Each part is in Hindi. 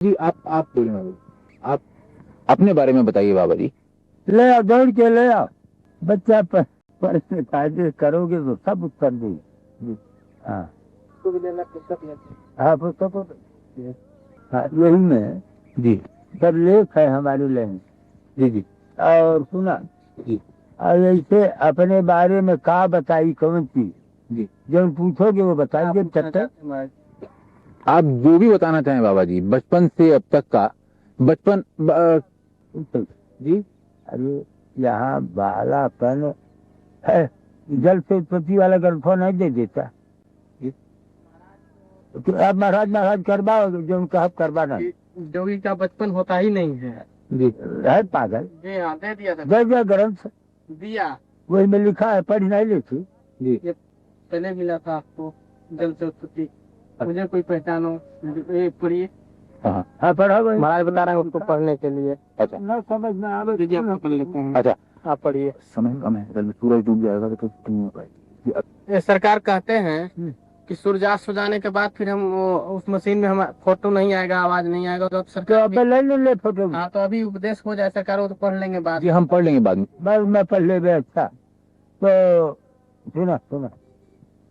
जी आप बोलिए बाबा जी। आप अपने बारे में बताइए बाबा जी। ले आओ, दौड़ के ले आओ। बच्चा प्रश्न कायदे करोगे तो सब उत्तर देगी। हाँ हाँ, पुस्तकों पे। हाँ, यही में जी सब लेख है हमारे लेख। जी जी और सुना, जी और ऐसे अपने बारे में का बताई कौन चीज जी। जो पूछोगे वो बताइए। चट्टा आप जो भी बताना चाहें बाबा जी, बचपन से अब तक का बचपन जी। अरे यहाँ बालापन है, जल से उत्पत्ति वाला गल्फो नहीं दे देता। जी। तो अब महाराज महाराज करवाओगे जो उनका हक करवाना। जोगी का बचपन होता ही नहीं है। जी है पागल। जी हाँ, दे दिया था। दे दिया ग्रंथ, दिया। वही में लिखा है, पढ़ नहीं लेती। जी ये पहले मिला था आपको, जल से उत्पत्ति। मुझे कोई पहचानो, ये पढ़िए। हाँ हाँ पढ़ा भाई। महाराज बता रहे हैं उसको पढ़ने के लिए। अच्छा न समझ में आवे दीजिए, आपको पढ़ लेते हैं। अच्छा। आप पढ़िए। समय कम है, कल सूरज डूब जाएगा तो कुछ नहीं हो पाएगी। ये सरकार कहते हैं कि सूर्यास्त हो जाने के बाद फिर हम उस मशीन में हम फोटो नहीं आएगा, आवाज नहीं आएगा, तो अब तो सरकार अब ले ले फोटो। हाँ, तो अभी उपदेश हो जाए सरकार, वो तो पढ़ लेंगे बाद जी हम पढ़ लेंगे बाद में। बस मैं पढ़ ले बे। अच्छा तो सुना सुना,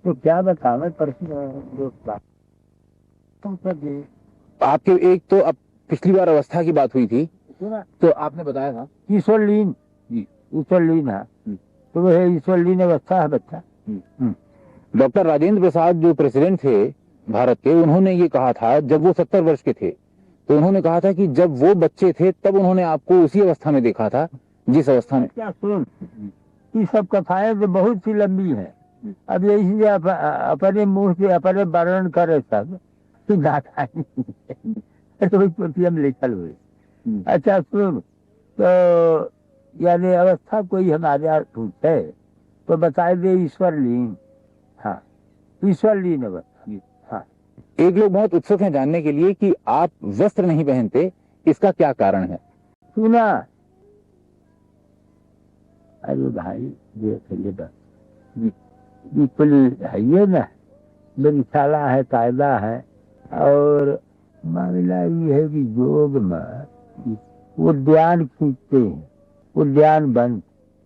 तो क्या बतावे प्रश्न जो बात तुम सब जी। आपके एक तो अब पिछली बार अवस्था की बात हुई थी सुना, तो आपने बताया था ईश्वर लीन। जी। ईश्वर लीन है, तो वह ईश्वर लीन अवस्था है बच्चा। डॉक्टर राजेंद्र प्रसाद जो प्रेसिडेंट थे भारत के, उन्होंने ये कहा था जब वो 70 वर्ष के थे, तो उन्होंने कहा था कि जब वो बच्चे थे तब उन्होंने आपको उसी अवस्था में देखा था जिस अवस्था में। क्या सुन, ये सब कथाएं तो बहुत सी लंबी है। अब यही अपने मुंह से अपने वर्णन करे सब तो नाथा तो लिखल हुए। अच्छा सुन, तो यानी अवस्था कोई हमारे यहाँ पूछे तो बताए दे ईश्वर लीन। हाँ, ईश्वर लीन अवस्था। हाँ, एक लोग बहुत उत्सुक हैं जानने के लिए कि आप वस्त्र नहीं पहनते, इसका क्या कारण है। सुना, अरे भाई देख ले बस, बिल्कुल है ये ना, मेरी शाला है, कायदा है। और मामला ये है कि योग में उद्यान खींचते हैं, उद्यान बंद,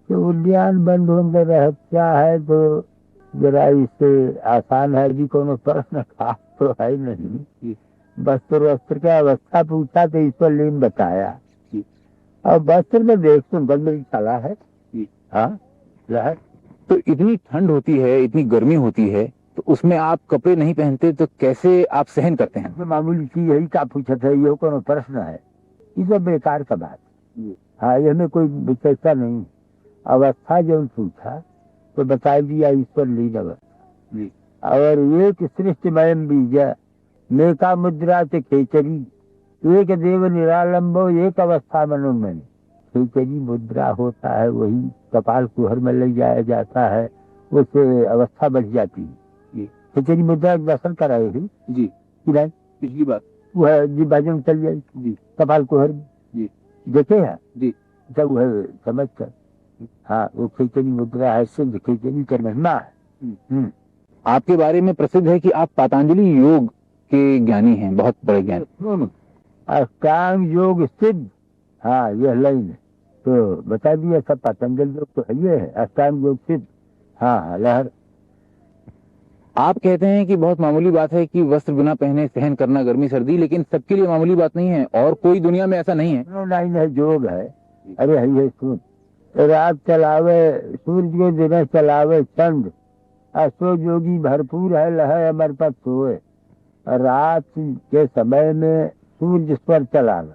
तो उद्यान बंद होने रह क्या है, तो जरा इससे आसान है जी, कोनो प्रश्न खास तो है नहीं। वस्त्र वस्त्र का अवस्था पूछा तो ईश्वर लीन बताया। और वस्त्र में देख सुन बंद मेरी शाला है। हाँ है। तो इतनी ठंड होती है, इतनी गर्मी होती है, तो उसमें आप कपड़े नहीं पहनते तो कैसे आप सहन करते हैं। तो मामूली चीज यही का पूछत है, ये कोनो प्रश्न है, ये सब बेकार का बात। हाँ, इसमें कोई विशेषता नहीं। अवस्था जो पूछा तो बता दिया ईश्वर लीन अवस्था। और एक सृष्टिमय बीज नेका मुद्रा से खेचरी, एक देव निरालंबो एक अवस्था मनोमय। खेचरी मुद्रा होता है, वही कपाल कुहर में ले जाया जाता है, उससे अवस्था बढ़ जाती है। खेचरी मुद्रा दर्शन कराए ही जी नहीं, पिछली बार वह जी बाजू में चल जाए जी कपाल कुहर में। जी देखे है जी जब वह समझ कर। हाँ, वो खेचरी मुद्रा है, सिद्ध खेचरी का महिमा है। आपके बारे में प्रसिद्ध है कि आप पतंजलि योग के ज्ञानी हैं, बहुत बड़े ज्ञानी। अष्टांग योग सिद्ध, हाँ यह लाइन है। तो बता दिया सब, पतंजलि योग तो है, ये है अष्टांग योग सिद्ध। हाँ लहर। आप कहते हैं कि बहुत मामूली बात है कि वस्त्र बिना पहने सहन करना गर्मी सर्दी, लेकिन सबके लिए मामूली बात नहीं है और कोई दुनिया में ऐसा नहीं है। लाइन है, योग है। अरे है सुन, रात चलावे सूर्य को, दिन चलावे चंद, असो जोगी भरपूर है, लह अमर पर सोए। रात के समय में सूर्य स्वर चलावे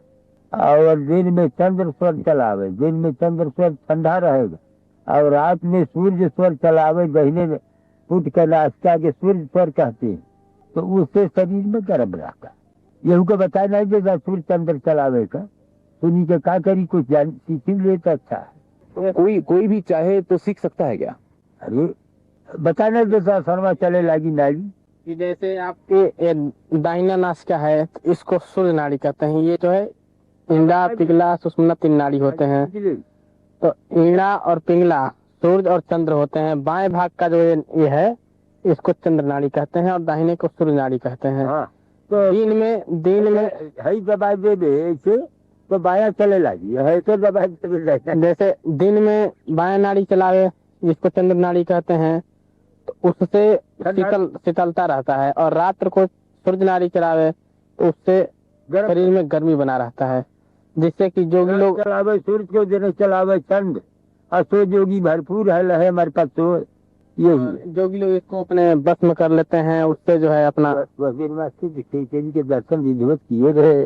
और दिन में चंद्र स्वर चलावे। दिन में चंद्र स्वर ठंडा रहेगा और रात में सूर्य स्वर चलावे, दहीने फुट के नाश्ता के सूर्य स्वर कहते हैं, तो उससे शरीर में गर्म रहता। यहू को बताया नहीं देता सूर्य चंद्र चलावे का, सुनी के का करी कुछ जान सीख ले तो अच्छा है। कोई भी चाहे तो सीख सकता है क्या। अरे बता नहीं देता, शर्मा चले लगी नाली। कि जैसे आपके दाहिना नासिका है, तो इसको सूर्य नाड़ी कहते हैं। ये जो है इंडा पिघला सुषुम्ना तीन नाड़ी होते हैं। तो ईड़ा और पिंगला सूर्य और चंद्र होते हैं। बाएं भाग का जो ये है, इसको चंद्र नाड़ी कहते हैं और दाहिने को सूर्य नाड़ी कहते हैं। तो दिन में है दबाई दे दे ऐसे तो बाया चले लगी है तो दबाई दे जैसे दिन में बायां नाड़ी चलावे, जिसको चंद्र नाड़ी कहते हैं, तो उससे शीतलता रहता है, और रात्र को सूर्य नाड़ी चलावे तो उससे शरीर में गर्मी बना रहता है, जिससे कि जोगी लोग चलावे सूर्य को दिन चलावे चंद्र, असो जोगी भरपूर है हमारे पास तो यही जोगी लोग इसको अपने बस में कर लेते हैं, उससे जो है अपना के दर्शन विधिवत किए रहे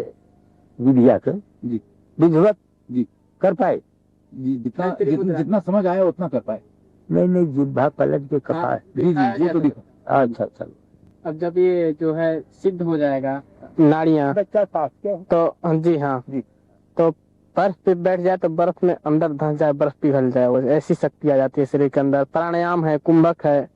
विधिया के जी विधिवत जी कर पाए जी, जितना समझ आया उतना कर पाए। नहीं जिब्भा पलट के कहा जी जी, वो तो दिखा। अच्छा अच्छा। अब जब ये जो है सिद्ध हो जाएगा नाड़ियाँ, बच्चा साफ के तो जी हाँ जी, तो बर्फ पे बैठ जाए तो बर्फ में अंदर धंस जाए, बर्फ पिघल जाए, वो ऐसी शक्ति आ जाती है शरीर के अंदर। प्राणायाम है, कुंभक है,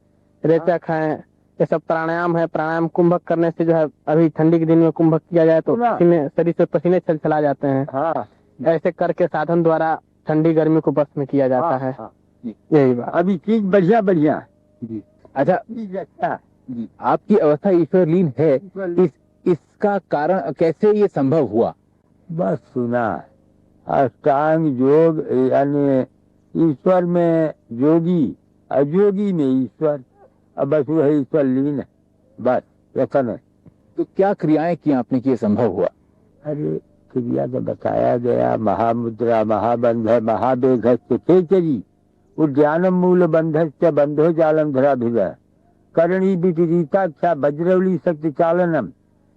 रेचक है, ये सब प्राणायाम है। प्राणायाम कुंभक करने से जो है, अभी ठंडी के दिन में कुंभक किया जाए तो शरीर से पसीने चला जाते हैं। हाँ ऐसे करके साधन द्वारा ठंडी गर्मी को बस में किया जाता है। यही बात। अभी चीज बढ़िया बढ़िया जी। अच्छा चीज अच्छा जी, आपकी अवस्था ईश्वरलीन है, इसका कारण कैसे ये संभव हुआ? बस सुना अष्टांग योग यानी ईश्वर में जोगी, अजोगी में ईश्वर, अब बस वो है ईश्वर लीन है, बस यकन है। तो क्या क्रियाएं की आपने कि ये संभव हुआ? अरे क्रिया तो बताया गया, महामुद्रा, महाबंध, महाबेघस्य खेचरी, उद्यानम मूल बंधस्य बंधो जालम धराभिव, करणी विपरीताख्या वज्रवली शक्ति चालनम,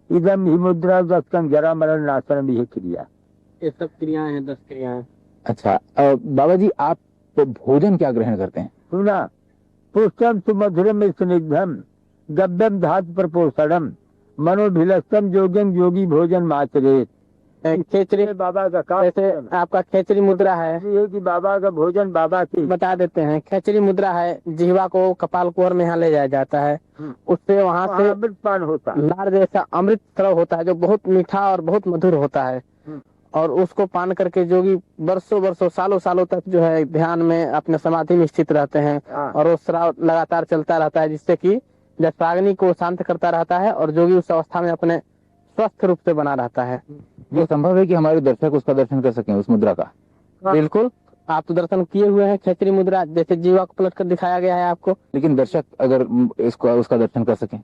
इदम ही मुद्रा दस्तम जरा मरण नाशनम, यह क्रिया। ये सब क्रियाएं हैं, 10 क्रियाएं। अच्छा बाबा जी, आप भोजन क्या ग्रहण करते हैं? सुना पुष्टम सुमधुरम स्निग्धम गव्यम धातु प्रपोषणम मनोभिलस्तम जोगम योगी भोजन माचरेत। खेचरी बाबा का काम, जैसे आपका खेचरी मुद्रा है, ये कि बाबा का भोजन बाबा की बता देते हैं। खेचरी मुद्रा है, जिह्वा को कपाल कुहर में यहाँ ले जाया जाता है, उससे वहाँ से अमृत पान होता है, लार जैसा अमृत स्राव होता है, जो बहुत मीठा और बहुत मधुर होता है, और उसको पान करके जोगी वर्षों वर्षों सालों सालों तक जो है ध्यान में अपने समाधि में स्थित रहते हैं, और वो स्राव लगातार चलता रहता है, जिससे कि जठराग्नि को शांत करता रहता है, और जोगी उस अवस्था में अपने स्वस्थ रूप से बना रहता है। ये संभव है कि हमारे दर्शक उसका दर्शन कर सकें, उस मुद्रा का? बिल्कुल, आप तो दर्शन किए हुए हैं खेचरी मुद्रा, जैसे जीवा को पलट कर दिखाया गया है आपको। लेकिन दर्शक अगर इसको उसका दर्शन कर सकें?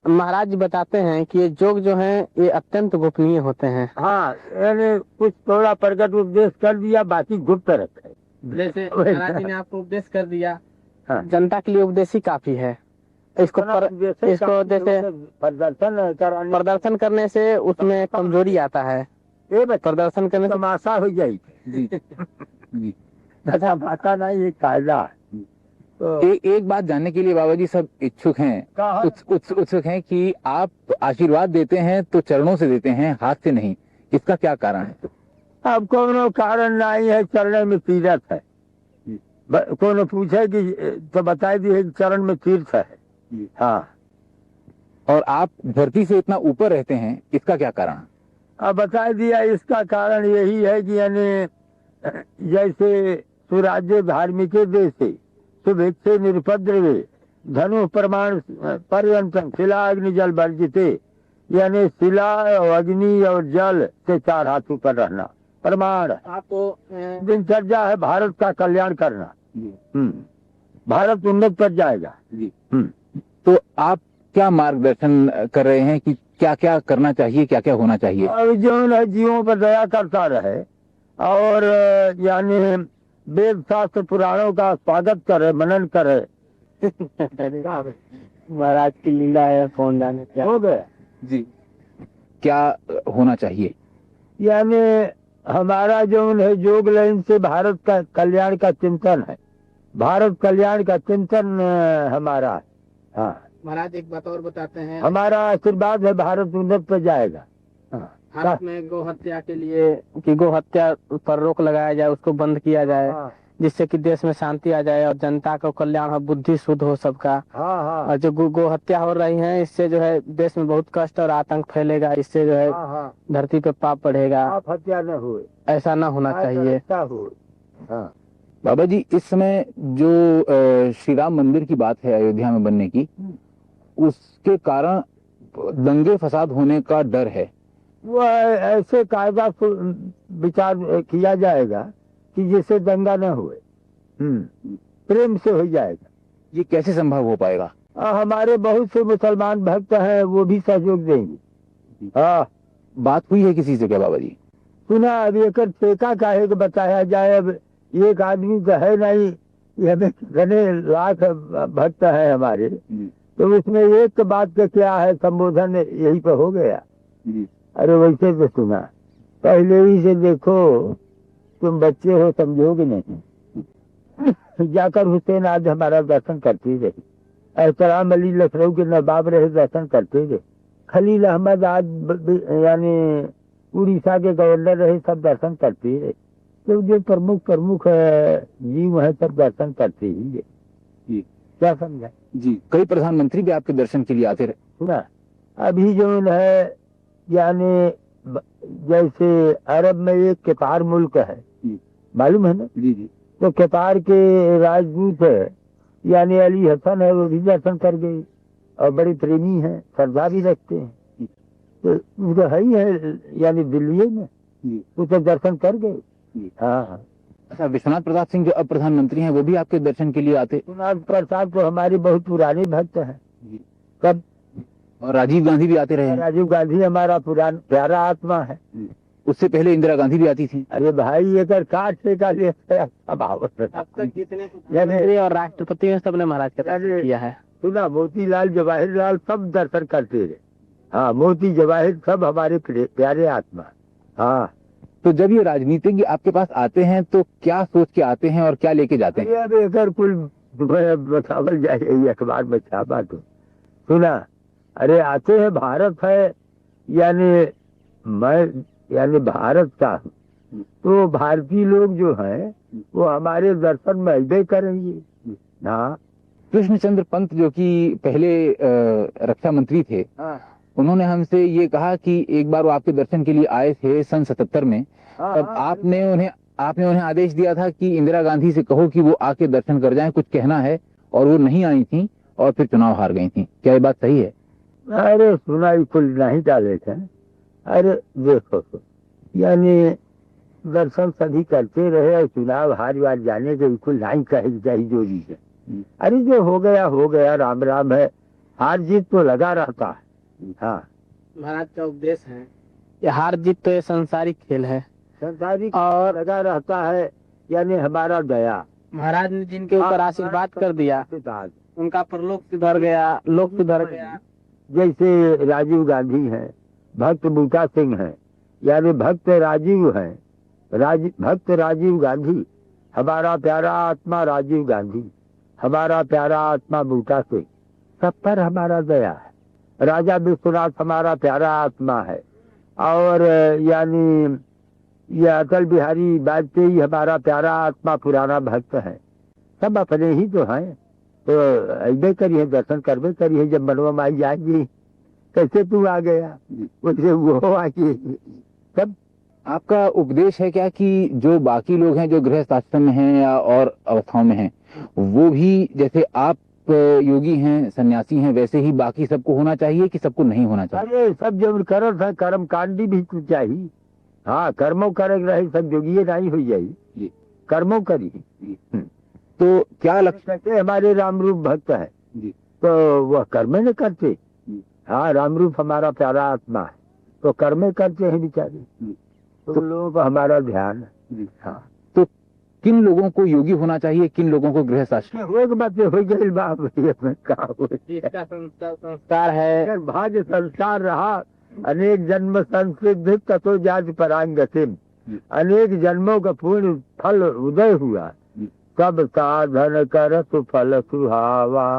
महाराज जी बताते हैं कि ये जोग जो हैं ये अत्यंत गोपनीय होते हैं। हाँ यानी कुछ थोड़ा प्रकट उपदेश कर दिया, बाकी गुप्त रखा है। जैसे महाराज जी ने आपको उपदेश कर दिया, हाँ। जनता के लिए उपदेश ही काफी है। इसको जैसे प्रदर्शन करने से उसमें कमजोरी आता है, प्रदर्शन करने से तमाशा हो जाएगी। जी जी। अच्छा माता नहीं, ये कायदा है। तो एक बात जानने के लिए बाबा जी सब इच्छुक हैं, उत्सुक हैं कि आप आशीर्वाद देते हैं तो चरणों से देते हैं, हाथ से नहीं, इसका क्या कारण है? अब कोनो कारण नहीं है, चरण में तीर्थ है। कोनो पूछे कि तो बताई दी चरण में तीर्थ है। हाँ, और आप धरती से इतना ऊपर रहते हैं, इसका क्या कारण? अब बता दिया, इसका कारण यही है कि यानी जैसे सुराज्य धार्मिक देशे शुभेच्छे निरुपद्रवे धनु प्रमाण पर्यंतम शिला अग्नि जल वर्जिते, यानी शिला और अग्नि और जल से 4 हाथ ऊपर रहना प्रमाण। आपको दिनचर्या है भारत का कल्याण करना। भारत उन्नत पर जाएगा। तो आप क्या मार्गदर्शन कर रहे हैं कि क्या क्या करना चाहिए, क्या क्या होना चाहिए? और जो है जीवों पर दया करता रहे, और यानी वेद शास्त्र पुराणों का स्वागत करे, मनन करे। महाराज की लीला है, कौन जाने क्या हो गया जी। क्या होना चाहिए? यानी हमारा जो है योग लाइन से भारत का कल्याण का चिंतन है, भारत कल्याण का चिंतन हमारा है। हाँ महाराज एक बात और बताते हैं, हमारा आशीर्वाद है भारत उन्नत पर जाएगा। भारत में गौ हत्या के लिए कि गौ हत्या पर रोक लगाया जाए, उसको बंद किया जाए, जिससे कि देश में शांति आ जाए और जनता का कल्याण हो, बुद्धि शुद्ध हो सबका। और जो गौ हत्या हो रही है, इससे जो है देश में बहुत कष्ट और आतंक फैलेगा, इससे जो है धरती पे पाप बढ़ेगा। हत्या न हो, ऐसा न होना चाहिए। बाबा जी, इस समय जो श्री राम मंदिर की बात है अयोध्या में बनने की, उसके कारण दंगे फसाद होने का डर है, वो ऐसे कायदा विचार किया जाएगा कि जिससे दंगा न हुए, प्रेम से हो जाएगा। ये कैसे संभव हो पाएगा? हमारे बहुत से मुसलमान भक्त हैं, वो भी सहयोग देंगे। हाँ, बात हुई है किसी से क्या बाबा जी? सुना अब एक ठेका काहे को बताया जाए। अब एक आदमी तो है नहीं, ये हमें कितने लाख भक्त है हमारे, तो उसमें एक बात का क्या है, संबोधन यही पे हो गया। अरे वैसे तो सुना, पहले ही से देखो, तुम बच्चे हो समझोगे नहीं। जाकर हुसैन आज हमारा दर्शन करते रहे, एहतराम अली लखनऊ के नवाब रहे, दर्शन करते रहे, खलील अहमद आज यानी उड़ीसा के गवर्नर रहे, सब दर्शन करते रहे। तो जो प्रमुख जीव है सब दर्शन करते ही है। क्या समझा जी? कई प्रधानमंत्री भी आपके दर्शन के लिए आते रहे। सुना, अभी जो है यानी जैसे अरब में एक कतार मुल्क है, मालूम है ना? जी जी। तो कतार के राजदूत है यानी अली हसन है, वो भी दर्शन कर गए और बड़े प्रेमी हैं, श्रद्धा भी रखते हैं। तो उनका है ही है यानी दिल्ली में, वो तो दर्शन कर गए। हाँ। अच्छा, विश्वनाथ प्रताप सिंह जो अब प्रधानमंत्री हैं वो भी आपके दर्शन के लिए आते? विश्वनाथ प्रताप तो हमारे बहुत पुराने भक्त हैं। कब? और राजीव गांधी भी आते रहे हैं। राजीव गांधी हमारा पुराना प्यारा आत्मा है। उससे पहले इंदिरा गांधी भी आती थी। अरे भाई एक काट से का ले जितने और राष्ट्रपति में सबने महाराज का दर्शन किया है। सुना, मोतीलाल जवाहरलाल सब दर्शन करते रहे। हाँ, मोती जवाहिर सब हमारे प्यारे आत्मा। हाँ। तो जब ये राजनीतिज्ञ आपके पास आते हैं तो क्या सोच के आते हैं और क्या लेके जाते हैं? अब एक कुल बतावल जाए अखबार में छापा तो सुना। अरे आते हैं, भारत है यानी मैं यानी भारत का हूँ, तो भारतीय लोग जो हैं वो हमारे दर्शन में अबे करेंगे। हाँ। कृष्णचंद्र पंत जो कि पहले रक्षा मंत्री थे, उन्होंने हमसे ये कहा कि एक बार वो आपके दर्शन के लिए आए थे सन 77 में। तब आपने उन्हें आदेश दिया था कि इंदिरा गांधी से कहो कि वो आके दर्शन कर जाएं, कुछ कहना है, और वो नहीं आई थी और फिर चुनाव हार गई थी। क्या ये बात सही है? अरे सुना, कुल नहीं डाले थे। अरे देखो यानी दर्शन सभी करते रहे और चुनाव हार वार जाने के बिल्कुल नहीं कहे जाए जो भी है। अरे जो हो गया, राम राम है, हार जीत तो लगा रहता है। हाँ, महाराज का उपदेश है, ये हार जीत तो ये संसारिक खेल है, संसारिक और लगा रहता है यानी हमारा दया। महाराज ने जिनके ऊपर आशीर्वाद कर दिया उनका परलोक सुधर गया, लोक सुधर गया। जैसे राजीव गांधी हैं, भक्त बूटा सिंह हैं, यानी भक्त राजीव हैं, भक्त राजीव गांधी, हमारा प्यारा आत्मा राजीव गांधी, हमारा प्यारा आत्मा बूटा सिंह, सब पर हमारा दया है। राजा विश्वनाथ हमारा प्यारा आत्मा है, और यानी ये अटल बिहारी वाजपेयी हमारा प्यारा आत्मा पुराना भक्त है। सब अपने ही तो हैं, तो अबे करिए, दर्शन करबे करिए। जब मनवा माई जाएगी, कैसे तू आ गया वैसे वो आके सब। आपका उपदेश है क्या कि जो बाकी लोग हैं जो गृहस्थ आश्रम में हैं या और अवस्थाओं में हैं, वो भी जैसे आप योगी हैं, सन्यासी हैं, वैसे ही बाकी सबको होना चाहिए कि सबको नहीं होना चाहिए? अरे सब जब करत है, कर्म कांडी भी तो चाहिए। हाँ, कर्मों करे रहे, सब जोगिए नहीं हो जाये, कर्मों करी। तो क्या लक्ष्य हमारे रामरूप भक्त है, तो वह कर्म न करते। हाँ, रामरूप हमारा प्यारा आत्मा है, तो कर्म करते हैं बेचारे, तो लोगों को हमारा ध्यान है। हाँ, तो किन लोगों को योगी होना चाहिए, किन लोगों को गृहस्थ आश्रम? हो बात हो गई बाप, इसका संस्कार है, भाग्य संस्कार रहा, अनेक जन्म संसिद्ध ततो जाति परांगतिम, अनेक जन्मों का पूर्ण फल उदय हुआ, सब साधन कर सुफल सुहावा,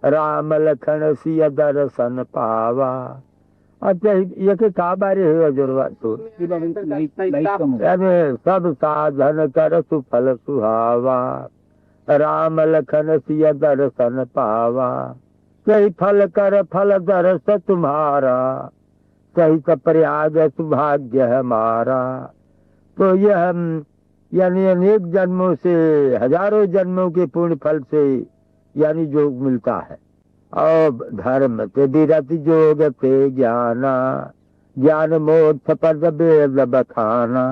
राम लखन सिय दर्शन पावा। अच्छा, ये के का बारे है जोरवा तो सब साधन कर सुफल सुहावा, राम लखन सिय दर्शन पावा, सही फल कर फल दर्श तुम्हारा, सही प्रयाग सुभाग्य हमारा। तो यह यानी अनेक जन्मों से, हजारों जन्मों के पूर्ण फल से यानी जो मिलता है, और धर्म ते विरत जोग ते ज्ञाना, ज्ञान मोक्ष पद वेद बखाना।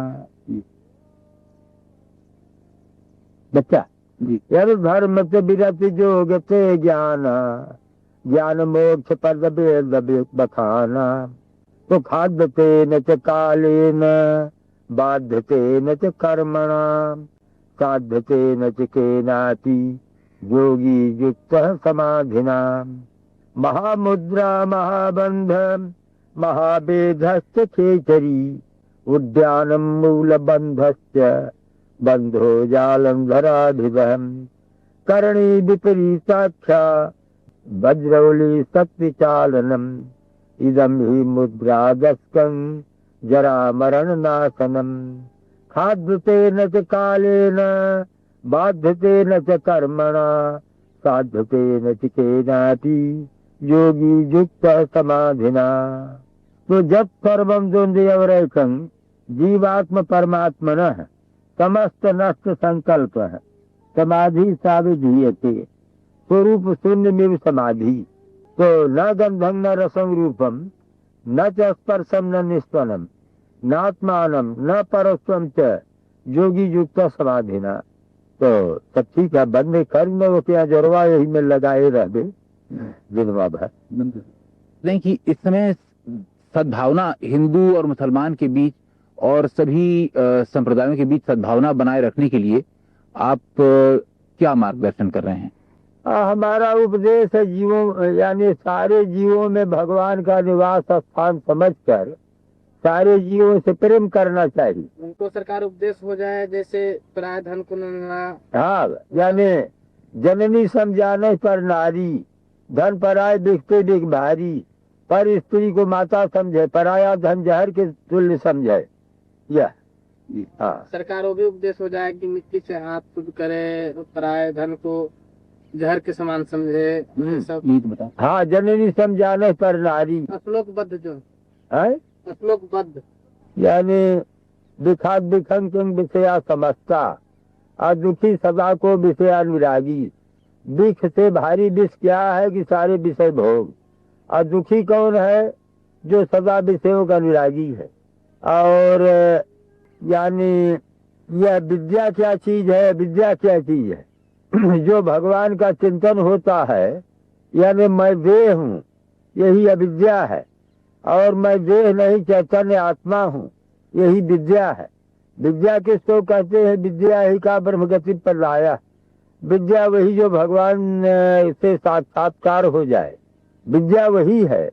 बच्चा जी यार धर्म ते विरत जोग ते ज्ञाना, ज्ञान मोक्ष पद वेद बखाना। तो खाद्यते न च कालेन, बाध्यते न च कर्मणा, साध्यते न च केनापि योगी युक्तः समाधिना। महामुद्रा महाबंध महावेधश्च खेचरी, उद्यानं मूलबन्धश्च बन्धो जालं धराधिवम्। करणी विपरीताख्या वज्रौली शक्तिचालनम्, इदं हि मुद्रादस्कं जरा मरण नाशनम्। खाद्यते न च कालेन, बाध्यते न च कर्मणा, साध्यते न च केनापि योगी युक्त समाधिना। तो जब सर्वं द्वन्द्वैकं जीवात्म परमात्मनः समस्त नष्ट संकल्प समाधि साविधीयते। स्वरूप शून्य में समाधि। तो न गंधं न रसं रूपम, न च स्पर्शम न निस्पनम, नात्मानम न परस्वम च योगी युक्त समाधिना। तो सब ठीक है, बंद कर में वो क्या जोरवा यही में लगाए रहे दिनवा भर। नहीं कि इस समय सद्भावना हिंदू और मुसलमान के बीच और सभी संप्रदायों के बीच सद्भावना बनाए रखने के लिए आप क्या मार्गदर्शन कर रहे हैं? हमारा उपदेश है जीवों यानी सारे जीवों में भगवान का निवास स्थान समझकर सारे जीवों से प्रेम करना चाहिए। उनको सरकार उपदेश हो जाए जैसे पराय धन को न। हाँ, यानी जननी समझाने पर नारी, धन पराय बिकते बिक भारी, पर स्त्री को माता समझे, पराया धन जहर के तुल्य समझे। यह हाँ, सरकार वो भी उपदेश हो जाए कि मिट्टी से हाथ शुद्ध करे, पराय धन को जहर के समान समझे। सब बता। हाँ, जननी समझाने पर नारी श्लोकबद्ध जो है, श्लोकबद्ध यानी दिखा दिखन किंग विषया समझता, और दुखी सदा को विषयानुरागी। दिख से भारी विष क्या है कि सारे विषय भोग, और दुखी कौन है? जो सदा विषयों का अनुरागी है। और यानी यह विद्या क्या चीज है? विद्या क्या चीज है? जो भगवान का चिंतन होता है, यानी मैं देह हूँ, यही अविद्या है। और मैं देह नहीं, चैतन्य आत्मा हूँ, यही विद्या है। विद्या किसको कहते हैं? विद्या ही का ब्रह्मगति पर लाया। विद्या वही जो भगवान से साक्षात्कार हो जाए। विद्या वही है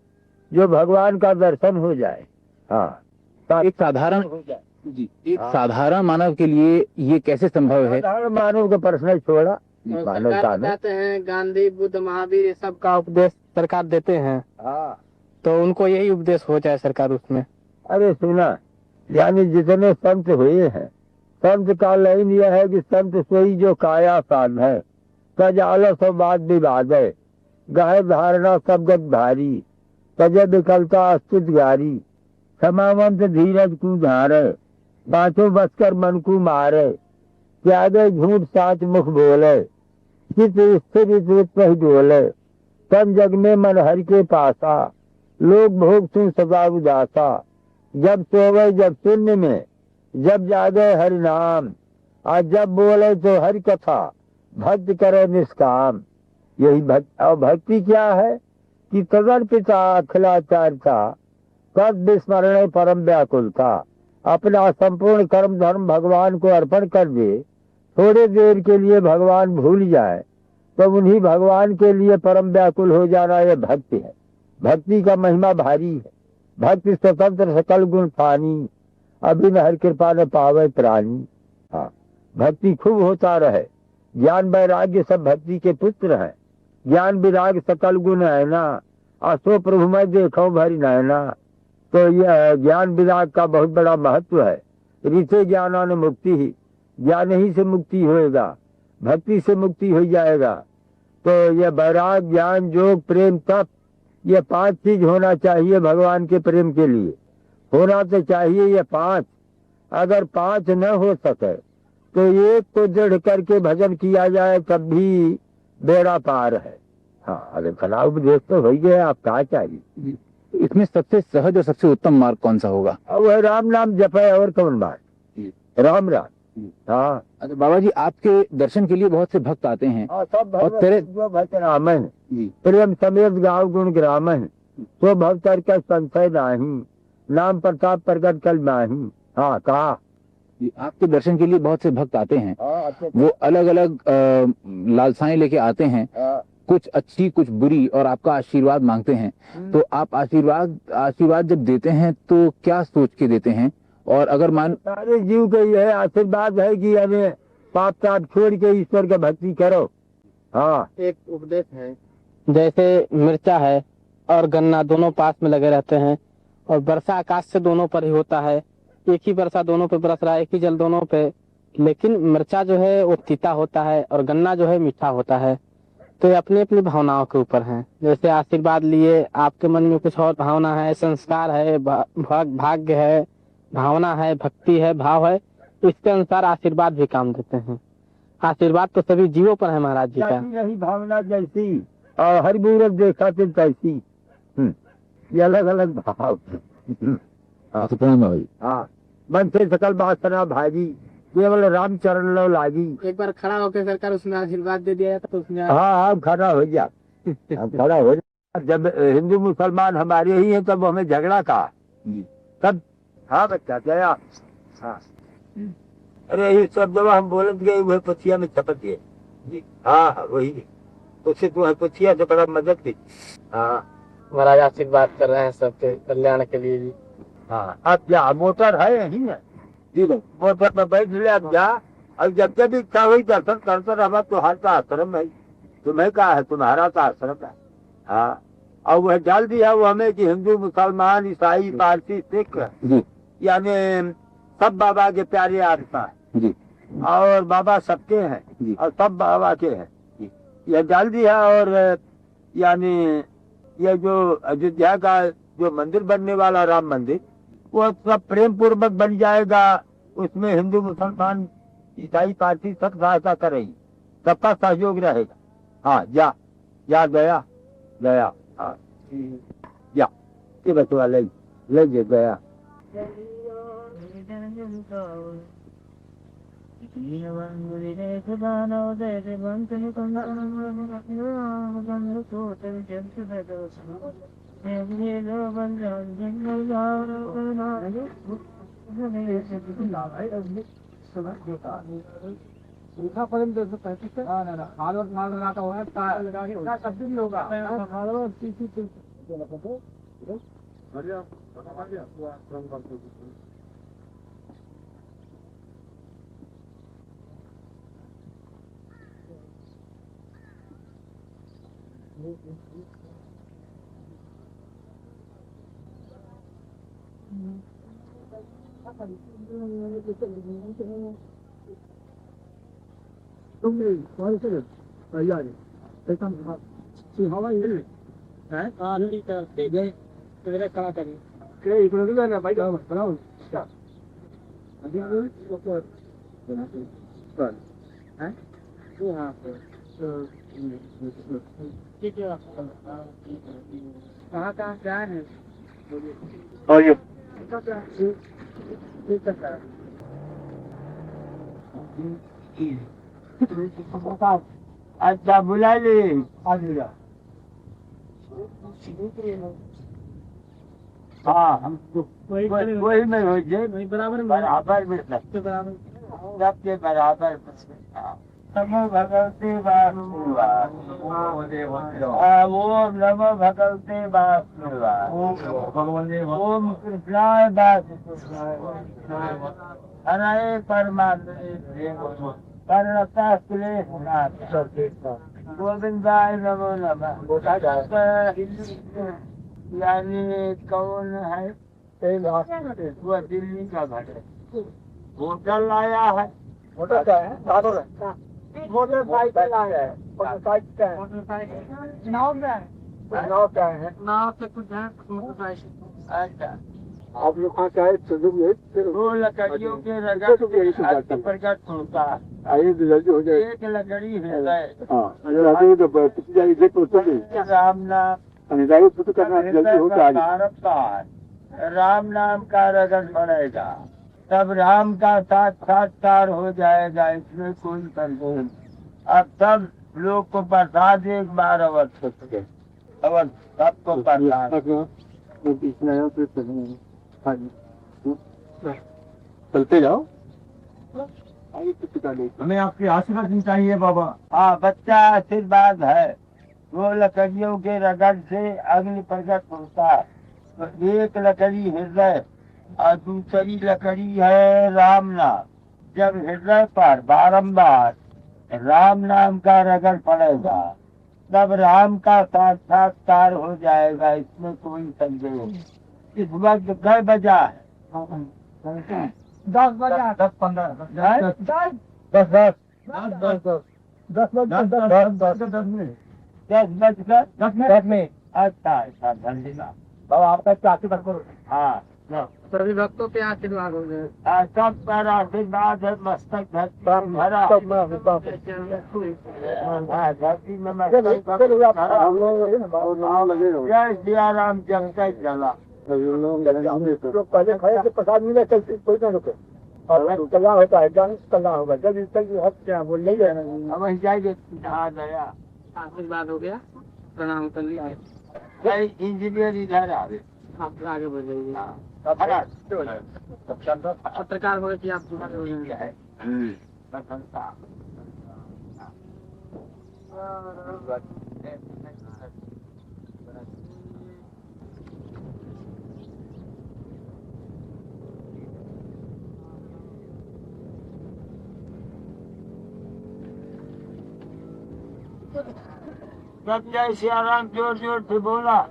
जो भगवान का दर्शन हो जाए। हाँ, एक साधारण जी एक साधारण मानव के लिए ये कैसे संभव है? साधारण मानव का प्रश्न छोड़ा, सरकार बताते हैं गांधी बुद्ध महावीर ये सब का उपदेश सरकार देते हैं। हाँ, तो उनको यही उपदेश हो जाए सरकार उसमें। अरे सुना, यानी जितने संत हुए हैं, संत का लाइन यह है कि संत सोई जो काया साध है, तज आलस और वाद विवाद है, गह धारणा सब गत भारी, तज विकलता अस्तुत गारी, क्षमावंत धीरज को धारे, पांचों बसकर मन को मारे, त्यागे झूठ साच मुख बोले, चित स्थिर ही बोले, तन जग में मन हरि के पासा, लोग भोग तू सदा उदासा, जब सोवे जब शून्य में, जब जागे हरि नाम, आज जब बोले तो हरि कथा, भक्त करे निष्काम। यही भक्ति। और भक्ति क्या है कि तदर्पिता अखिलाचार्यता, तद विस्मरण परम व्याकुलता। अपना संपूर्ण कर्म धर्म भगवान को अर्पण कर दे, थोड़े देर के लिए भगवान भूल जाए तो उन्हीं भगवान के लिए परम व्याकुल हो जाना, यह भक्ति है। भक्ति का महिमा भारी है। भक्ति स्वतंत्र सकल गुण फानी, अभी हर कृपा न पावे प्राणी। हाँ, भक्ति खूब होता रहे। ज्ञान वैराग्य सब भक्ति के पुत्र हैं। ज्ञान विराग सकल गुण है ना, असो प्रभु मैं देखो भरी नैना। तो यह ज्ञान विराग का बहुत बड़ा महत्व है। ऋते ज्ञानान मुक्ति ही, ज्ञान ही से मुक्ति होएगा, भक्ति से मुक्ति हो जाएगा। तो यह वैराग ज्ञान योग प्रेम तप, ये 5 चीज होना चाहिए भगवान के प्रेम के लिए। होना तो चाहिए ये 5। अगर 5 न हो सके तो एक को दृढ़ करके भजन किया जाए तब भी बेड़ा पार है। हाँ, अरे भला उपदेश तो हो गया, आप क्या चाहिए। इसमें सबसे सहज और सबसे उत्तम मार्ग कौन सा होगा? अब वह राम नाम जपे और कौन बात, राम राम। हाँ, अच्छा बाबा जी, आपके दर्शन के लिए बहुत से भक्त आते हैं सब और तेरे भक्त रामन प्रेम समेत गाँव गुण ग्रामन, तो भवतर का संशय नाही, नाम प्रताप प्रकट कल नाही। हाँ, कहा आपके दर्शन के लिए बहुत से भक्त आते हैं, वो अलग अलग लालसाएं लेके आते हैं, कुछ अच्छी कुछ बुरी, और आपका आशीर्वाद मांगते हैं। तो आप आशीर्वाद जब देते हैं तो क्या सोच के देते हैं? और अगर मान सारे जीव का यह आशीर्वाद है कि अरे पाप ताप छोड़ के ईश्वर का भक्ति करो। हाँ, एक उपदेश है, जैसे मिर्चा है और गन्ना दोनों पास में लगे रहते हैं, और वर्षा आकाश से दोनों पर ही होता है, एक ही वर्षा दोनों पे बरस रहा है, एक ही जल दोनों पे, लेकिन मिर्चा जो है वो तीता होता है और गन्ना जो है मीठा होता है। तो ये अपनी अपनी भावनाओं के ऊपर है। जैसे आशीर्वाद लिए, आपके मन में कुछ और भावना है, संस्कार है, भाग्य है, भावना है, भक्ति है, भाव है, इसके अनुसार आशीर्वाद भी काम देते हैं। आशीर्वाद तो सभी जीवों पर है महाराज जी का। रही भावना जैसी और हर मूरत देखा तो तैसी, ये अलग अलग भाव। भाई हाँ, मन से सकल वासना भागी, केवल राम चरण लो लागी। एक बार खड़ा होकर सरकार उसमें आशीर्वाद दे दिया जाता तो उसमें हाँ, खड़ा हो गया, खड़ा हो गया। जब हिंदू मुसलमान हमारे ही हैं तब हमें झगड़ा का तब। हाँ बच्चा जया। हाँ, अरे ये सब जब हम बोलत गए वह पथिया में छपत गए। हाँ, वही उससे तुम्हें पथिया से बड़ा मदद थी। हाँ महाराज आशीर्वाद कर रहे हैं सबके कल्याण के लिए जी। हाँ, अब क्या मोटर है यही है जी, मोटर में बैठ ले अब जा। अब जब जब इच्छा हुई दर्शन करते रहा। तुम्हारा तो आश्रम है, तुम्हें क्या है, तुम्हारा तो आश्रम है। हाँ, और वह डाल दिया वो हमें कि हिंदू मुसलमान ईसाई पारसी सिख यानी सब बाबा के प्यारे आत्मा है जी, और बाबा सबके हैं और सब बाबा के हैं, यह डाल दिया। और यानी ये जो अयोध्या का जो मंदिर बनने वाला राम मंदिर, वो सब प्रेम पूर्वक बन जाएगा। उसमें हिंदू मुसलमान ईसाई पारसी सब सहायता करेगी, सबका सहयोग रहेगा। हाँ, जा जा गया गया। हाँ, जा ये बचवा ले गया। कहाँ कहाँ क्या है? और ये अच्छा बुला ले। हाँ, हम वही में हो जाए बराबर बराबर में बराबर सबके बराबर। नमो भगवते वासुदेवाय, ओम नमो भगवते वासुदेवाय, ओम कृष्णाय वासुदेवाय, हरे परमात्मे परमतास्त्रे गोविंदाय नमो नमः। यानी कौन है? वो दिल्ली का घट है। होटल लाया है। होटल क्या है? मोटरसाइकिल आया है। मोटरसाइकिल नाव क्या है? नाव क्या है? नाव से कुछ है मोटरसाइकिल। अच्छा, आप लोग कहाँ से आए? वो लकड़ियों के रगड़ से प्रकट होता है। आइए तो जल्दी हो जाए। एक लकड़ी हृदय। राम नाम राम नाम का रगड़ पड़ेगा, तब राम का साक्षात्कार हो जाएगा, इसमें कोई संदेह नहीं। अब सब लोग को प्रसाद एक बार अवश्य सबको प्रसाद चलते जाओ। हमें आपकी आशीर्वाद चाहिए बाबा। हाँ, बच्चा आशीर्वाद है। वो लकड़ियों के रगड़ से अग्नि प्रकट होता है। तो एक लकड़ी हृदय और दूसरी लकड़ी है राम नाम। जब हृदय पर बारंबार राम नाम का रगड़ पड़ेगा, तब राम का साक्षात्कार हो जाएगा, इसमें कोई संदेह नहीं। इस वक्त कई बजा है? 10 बजा। 10-15 10 मिनट। अच्छा अच्छा, धन्यवाद बाबा, आपका आशीर्वाद करो। हाँ, सभी भक्तों पे आशीर्वाद हो गए। सब पर आशीर्वाद है। मस्तक धरती भरा, धरती में मस्तक। जय सिया राम, जगत चला। पहले खड़े से प्रसाद मिले, चलते कोई ना रुके और कल्याण होता है, कल्याण होगा। जब इस तक हक क्या बोल नहीं है, हम वहीं जाएंगे। दया आशीर्वाद हो गया, प्रणाम कर लिया। इंजीनियर इधर आ गए, आप आगे बढ़ जाइए। पत्रकार हो गए कि आप है। प्रशंसा सब जय सियाराम जोर जोर से बोला।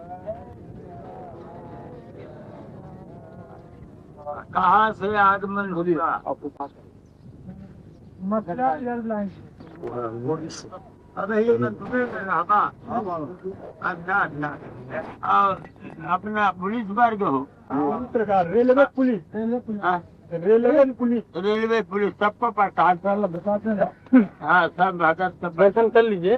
कहाँ से आगमन हुआ? अच्छा, और अपना पुलिस वर्ग हो? Railway police. रेलवे पुलिस सबको पहचान। हाँ, सब भगत सब दर्शन कर लीजिए।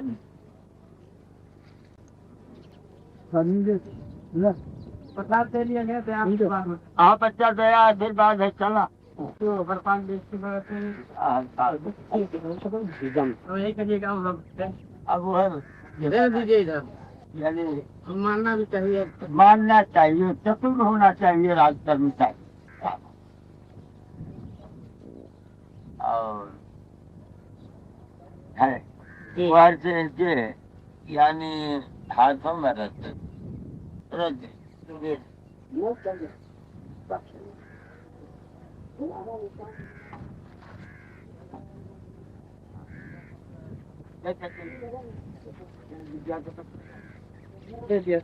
प्रसाद दे लिया गया थे आपके पास। हाँ, बच्चा दया आशीर्वाद है, चला। तो बरपाल देश की बात है। तो यही करिएगा हम लोग। अब वो है, दे दीजिए इधर। यानी मानना भी चाहिए। मानना चाहिए, चतुर होना चाहिए, राजकर्मी चाहिए। और है बाहर से इनके यानी हाथों में रख दे दिया।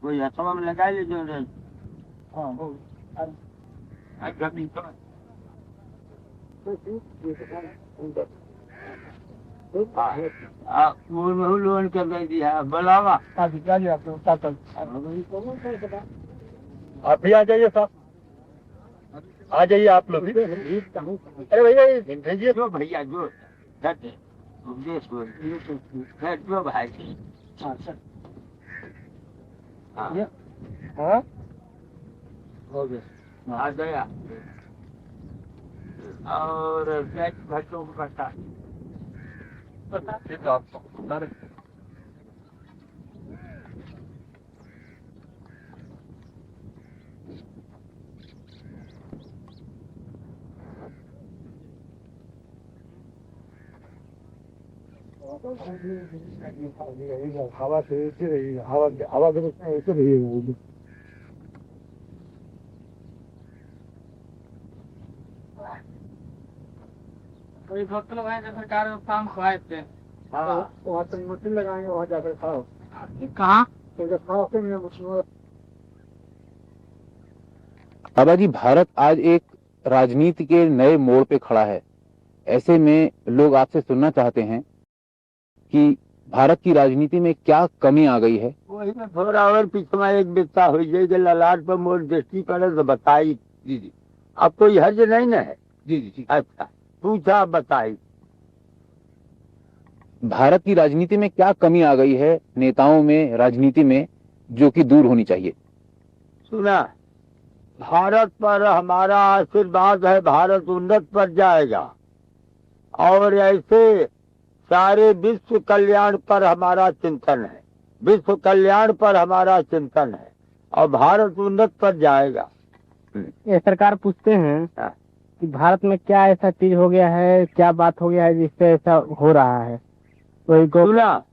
कोई हाथों में लगा लीजिए। लोन कर दिया बुलावा। आप भी आ जाइए साहब, आ जाइए आप लोग भी। अरे भैया भेजिए जो भैया जो जो भाई। हाँ, हो गया, आ गया। और बच्चों को बता आपको हवा से हवा के ऐसे रही। कोई भक्त लोग हैं जो सरकार में काम खुआए थे। हाँ, वहाँ तक मशीन लगाएंगे, वहाँ जाकर खाओ। कहाँ? बाबा जी, भारत आज एक राजनीति के नए मोड़ पे खड़ा है। ऐसे में लोग आपसे सुनना चाहते हैं कि भारत की राजनीति में क्या कमी आ गई है? वही में थोड़ा और पिछवा एक बिस्सा हो जाए ललाट पर मोर दृष्टि पड़े तो बताई। जी जी अब कोई हर्ज नहीं न है। जी जी। अच्छा पूछा बताई। भारत की राजनीति में क्या कमी आ गई है नेताओं में, राजनीति में, जो कि दूर होनी चाहिए? सुना, भारत पर हमारा आशीर्वाद है, भारत उन्नत पर जाएगा और ऐसे सारे विश्व कल्याण पर हमारा चिंतन है, विश्व कल्याण पर हमारा चिंतन है और भारत उन्नत पर जाएगा। ये सरकार पूछते हैं हाँ। कि भारत में क्या ऐसा चीज हो गया है, क्या बात हो गया है जिससे ऐसा हो रहा है? कोई को सुना,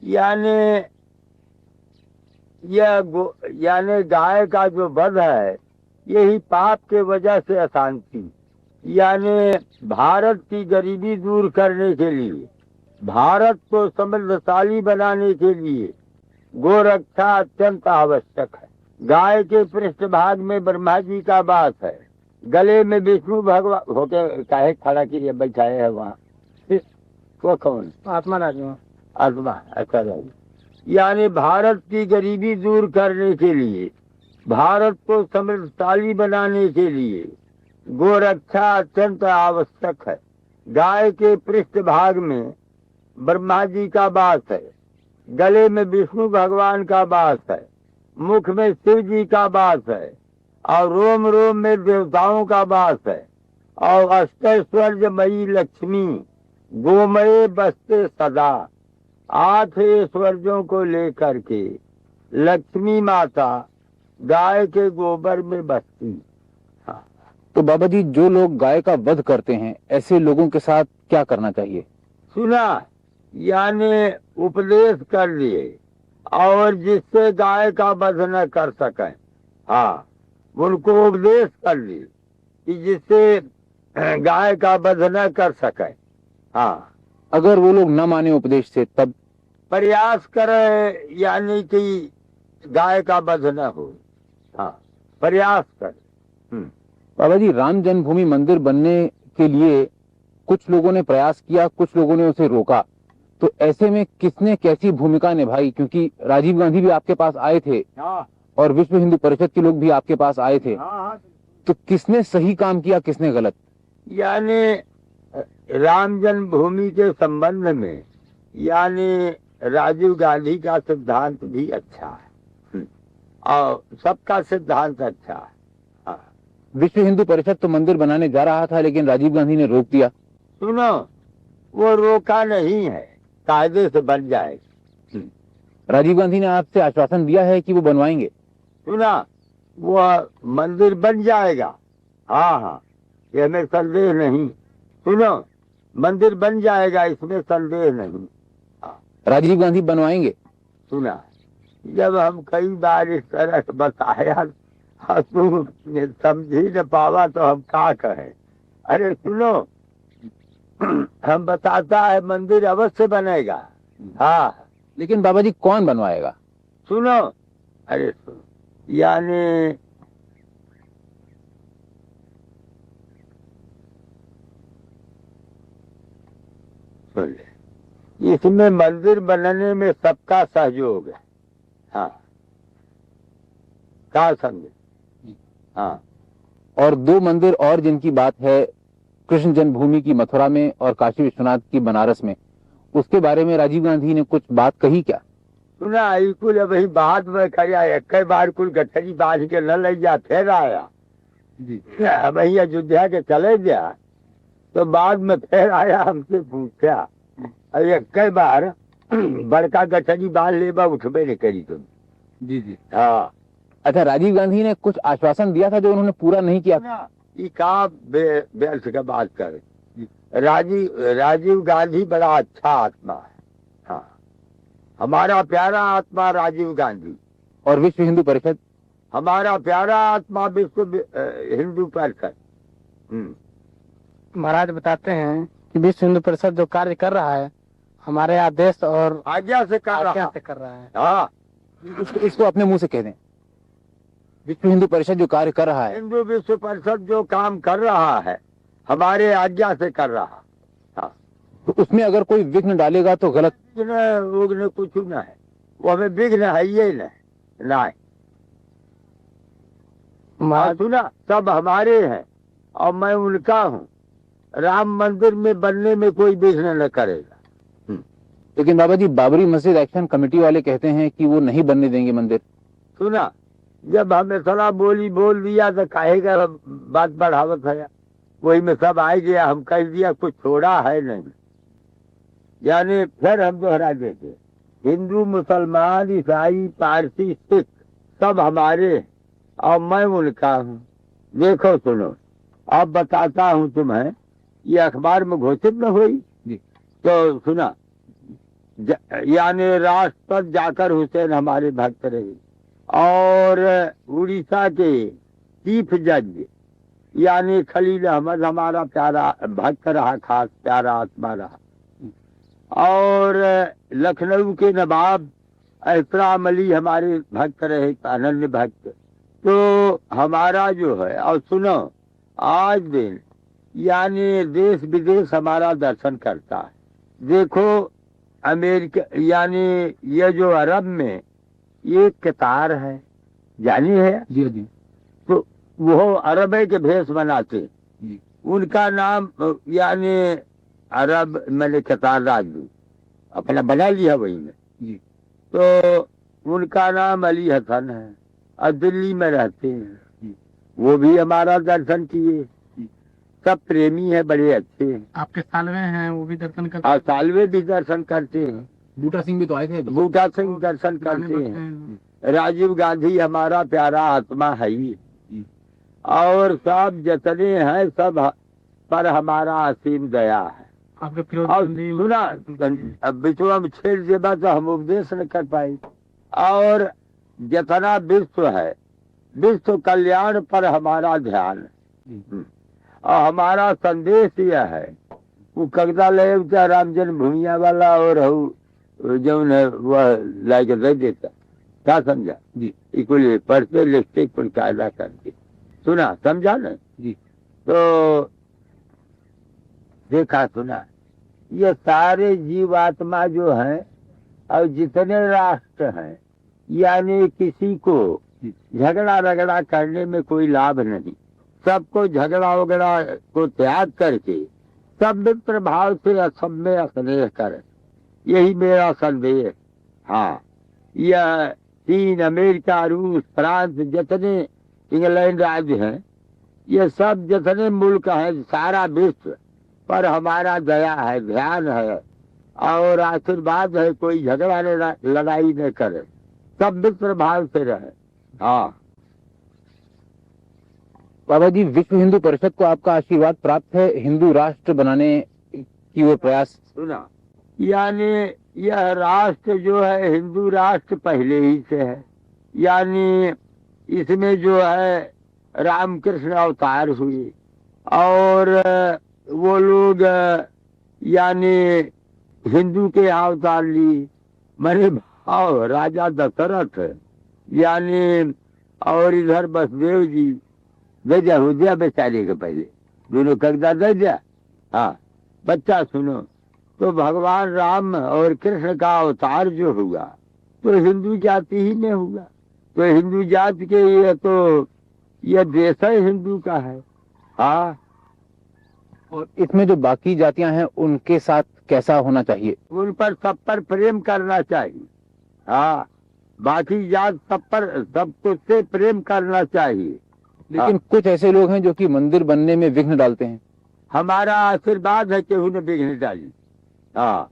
यानी गाय का जो वध है यही पाप के वजह से अशांति, यानी भारत की गरीबी दूर करने के लिए, भारत को समृद्धशाली बनाने के लिए गोरक्षा अत्यंत आवश्यक है। गाय के पृष्ठभाग में ब्रह्मा जी का वास है, गले में विष्णु भगवान होके काहे खड़ा किए बैठाए है वहाँ, वो कौन? आत्मा राजू आत्मा। अच्छा, यानी भारत की गरीबी दूर करने के लिए, भारत को समृद्धशाली बनाने के लिए गोरक्षा अत्यंत आवश्यक है। गाय के पृष्ठभाग में ब्रह्मा जी का वास है, गले में विष्णु भगवान का वास है, मुख में शिव जी का वास है और रोम रोम में देवताओं का वास है और अष्टैश्वर्यमयी लक्ष्मी गोमय बसते सदा। 8 ऐश्वर्यों को लेकर के लक्ष्मी माता गाय के गोबर में बसती। हाँ। तो बाबा जी, जो लोग गाय का वध करते हैं ऐसे लोगों के साथ क्या करना चाहिए? सुना, यानी उपदेश कर लिए और जिससे गाय का वध न कर सके, हाँ, उनको उपदेश कर लिए कि जिससे गाय का वध न कर सके। हाँ, अगर वो लोग न माने उपदेश से, तब प्रयास करे यानी कि गाय का वध न हो। हाँ, प्रयास कर। बाबा जी, राम जन्मभूमि मंदिर बनने के लिए कुछ लोगों ने प्रयास किया, कुछ लोगों ने उसे रोका, तो ऐसे में किसने कैसी भूमिका निभाई? क्योंकि राजीव गांधी भी आपके पास आए थे हाँ, और विश्व हिंदू परिषद के लोग भी आपके पास आए थे, हाँ, तो किसने सही काम किया, किसने गलत? यानी राम जन्मभूमि के संबंध में यानी राजीव गांधी का सिद्धांत भी अच्छा है और सबका सिद्धांत अच्छा है। हाँ। विश्व हिंदू परिषद तो मंदिर बनाने जा रहा था, लेकिन राजीव गांधी ने रोक दिया। सुनो, वो रोका नहीं है, कायदे से बन जाएगा। राजीव गांधी ने आपसे आश्वासन दिया है कि वो बनवाएंगे। सुना, वो मंदिर बन जाएगा। हाँ हाँ, ये में संदेह नहीं। सुनो, मंदिर बन जाएगा, इसमें संदेह नहीं। राजीव गांधी बनवाएंगे। सुना, जब हम कई बार इस तरह बताया तुम समझी न पावा तो हम क्या कहें। अरे सुनो, हम बताता है मंदिर अवश्य बनेगा। हाँ, लेकिन बाबा जी, कौन बनवाएगा? सुनो, अरे सुनो, यानी सुन ले, इसमें मंदिर बनने में सबका सहयोग है। हाँ, क्या समझे? हाँ, और 2 मंदिर और जिनकी बात है, कृष्ण जन्मभूमि की मथुरा में और काशी विश्वनाथ की बनारस में, उसके बारे में राजीव गांधी ने कुछ बात कही क्या? सुना, कुल वही बात में करिया, एक बार कुल गठरी बांध के न ले जा, फिर आया जी, वही अयोध्या के चले गया तो बाद में फिर आया, हमसे पूछा, एक बार बड़का गठरी बांध लेबा उठबे नहीं करी तुम। जी जी। हाँ। अच्छा, राजीव गांधी ने कुछ आश्वासन दिया था जो उन्होंने पूरा नहीं किया। ये का व्यर्थ का बात कर। राजीव गांधी बड़ा अच्छा आत्मा है। हाँ, हमारा प्यारा आत्मा राजीव गांधी। और विश्व हिंदू परिषद? हमारा प्यारा आत्मा विश्व हिंदू परिषद। महाराज बताते हैं कि विश्व हिंदू परिषद जो कार्य कर रहा है हमारे आदेश और आज्ञा से कर रहा है। हाँ, इसको अपने मुंह से कह दें। विश्व हिंदू परिषद जो कार्य कर रहा है, हिंदू विश्व परिषद जो काम कर रहा है हमारे आज्ञा से कर रहा। हाँ। तो उसमें अगर कोई विघ्न डालेगा तो गलत। विघ्न उघ्न कुछ ना है, वो हमें विघ्न है ये ना। सुना, सब हमारे हैं और मैं उनका हूँ। राम मंदिर में बनने में कोई विघ्न न करेगा। लेकिन बाबा जी, बाबरी मस्जिद एक्शन कमेटी वाले कहते हैं कि वो नहीं बनने देंगे मंदिर। सुना, जब हमें सलाह बोल दिया तो कहेगा बात बढ़ावत है, वही में सब आ गया, हम कह दिया, कुछ छोड़ा है नहीं। यानी फिर हम दोहरा देते, हिंदू मुसलमान ईसाई पारसी सिख सब हमारे हैं और मैं उनका हूँ। देखो सुनो, अब बताता हूँ तुम्हें, ये अखबार में घोषित न हुई जी। तो सुना, यानी राष्ट्रपति जाकर हुसैन हमारे भक्त रहे और उड़ीसा के चीफ जज यानी खलील अहमद हमारा प्यारा भक्त रहा, खास प्यारा आत्मा रहा। और लखनऊ के नवाब एहतराम अली हमारे भक्त रहे, अनन्य भक्त। तो हमारा जो है, और सुनो, आज दिन यानी देश विदेश हमारा दर्शन करता है। देखो अमेरिका यानी ये जो अरब में ये कतार है, जानी है जी जी। तो वो अरब के भेष बनाते जी। उनका नाम यानी अरब मैंने कतार राजदूत अपना बना लिया वही में जी। तो उनका नाम अली हसन है और दिल्ली में रहते हैं। जी। वो भी हमारा दर्शन किए, सब प्रेमी है, बड़े अच्छे हैं। आपके सालवे हैं, वो भी दर्शन करते और सालवे भी दर्शन करते हैं। बूटा सिंह भी तो आए थे। बूटा सिंह दर्शन करते हैं। राजीव गांधी हमारा प्यारा आत्मा है ही। और सब जितने हैं सब पर हमारा असीम दया है। आपके और सुना, अब बिचवा में छेड़ देगा तो हम उपदेश न कर पाए। और जितना विश्व है, विश्व कल्याण पर हमारा ध्यान है। और हमारा संदेश यह है, वो कगदा ले क्या राम जन्मभूमिया वाला और जो वह लाके दे देता, क्या समझा जी। इक्वली पढ़ते लिखते कुल कायदा करके सुना, समझा ना जी। तो देखा सुना, ये सारे जीवात्मा जो हैं और जितने राष्ट्र हैं, यानी किसी को झगड़ा रगड़ा करने में कोई लाभ नहीं। सबको झगड़ा वगड़ा को त्याग करके सब मित्र भाव से सब में स्नेह करें, यही मेरा संदेश। हाँ, यह चीन, अमेरिका, रूस, फ्रांस, जितने इंग्लैंड राज्य हैं, ये सब जितने मुल्क हैं, सारा विश्व पर हमारा दया है, ध्यान है और आशीर्वाद है। कोई झगड़ा लड़ाई न करे, सब मित्र भाव से रहे। हाँ बाबा जी, विश्व हिंदू परिषद को आपका आशीर्वाद प्राप्त है हिंदू राष्ट्र बनाने की वो प्रयास। सुना, यानी यह राष्ट्र जो है हिंदू राष्ट्र पहले ही से है। यानी इसमें जो है रामकृष्ण अवतार हुए और वो लोग यानी हिंदू के अवतार ली। मेरे भाव राजा दशरथ यानी और इधर बसदेव जी दे दिया बेचारे के पहले दोनों कगदा दे दिया। हाँ बच्चा सुनो, तो भगवान राम और कृष्ण का अवतार जो हुआ तो हिंदू जाति ही में हुआ। तो हिंदू जाति के ये तो ये देश है हिंदू का है। हाँ, और इसमें जो बाकी जातियां हैं उनके साथ कैसा होना चाहिए? उन पर सब पर प्रेम करना चाहिए। हाँ, बाकी जात सब पर सब कुछ से प्रेम करना चाहिए। लेकिन कुछ ऐसे लोग हैं जो कि मंदिर बनने में विघ्न डालते हैं। हमारा आशीर्वाद है कि उन्हें विघ्न डाली। हाँ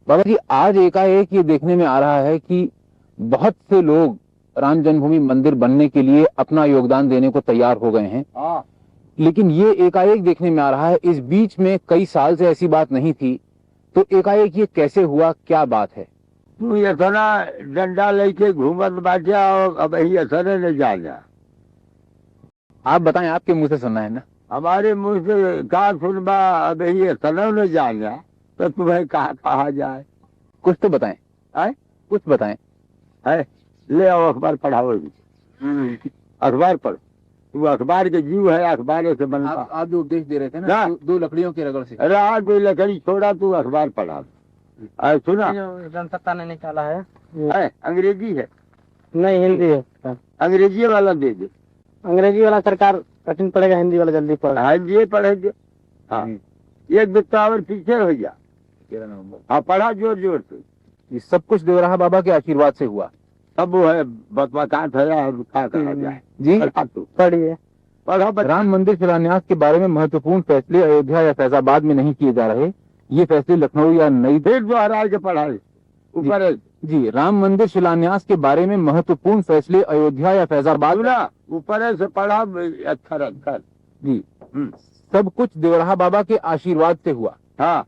बाबा जी, आज एकाएक ये देखने में आ रहा है कि बहुत से लोग राम जन्मभूमि मंदिर बनने के लिए अपना योगदान देने को तैयार हो गए हैं। हाँ, लेकिन ये एकाएक देखने में आ रहा है, इस बीच में कई साल से ऐसी बात नहीं थी, तो एकाएक ये कैसे हुआ, क्या बात है? तू इतना डंडा लेके घूमत बाजा और अब यही असर न जाना। आप बताएं, आपके मुंह से सुनना है ना। हमारे मुंह से कहा सुनबा, अब यही असर न जाना तो तुम्हें कहा जाए। कुछ तो बताएं। आए कुछ बताएं। है, ले आओ अखबार पढ़ाओ। अखबार पढ़ो। वो अखबार के जीव है, अखबार से बनता। आप जो उपदेश दे रहे थे ना ना। दो लकड़ियों की रगड़ से। अरे आज कोई लकड़ी छोड़ा, तू अखबार पढ़ा। सुना जो जनसत्ता ने निकाला है है, अंग्रेजी है, नहीं हिंदी है। अंग्रेजी वाला दे दे। अंग्रेजी वाला सरकार कठिन पड़ेगा, हिंदी वाला जल्दी पड़ेगा। हाँ ये पढ़ेगे। हाँ एक बित्तावर पीछे हो जा। 13 नवंबर। हाँ पढ़ा जोर जोर से। ये सब कुछ देवराहा बाबा के आशीर्वाद से हुआ। सब वो है बतबतात है, और क्या कहा जाए। जी पढ़ा तू, पढ़िए। पढ़ा बच्चा। राम मंदिर शिलान्यास के बारे में महत्वपूर्ण फैसले अयोध्या या फैजाबाद में नहीं किए जा रहे। ये फैसले लखनऊ या नई फिर दोहरा के पढ़ाई ऊपर है। जी, राम मंदिर शिलान्यास के बारे में महत्वपूर्ण फैसले अयोध्या या फैजाबाद सुना ऊपर से पढ़ा, अक्षर अक्षर। जी सब कुछ देवराहा बाबा के आशीर्वाद से हुआ। हाँ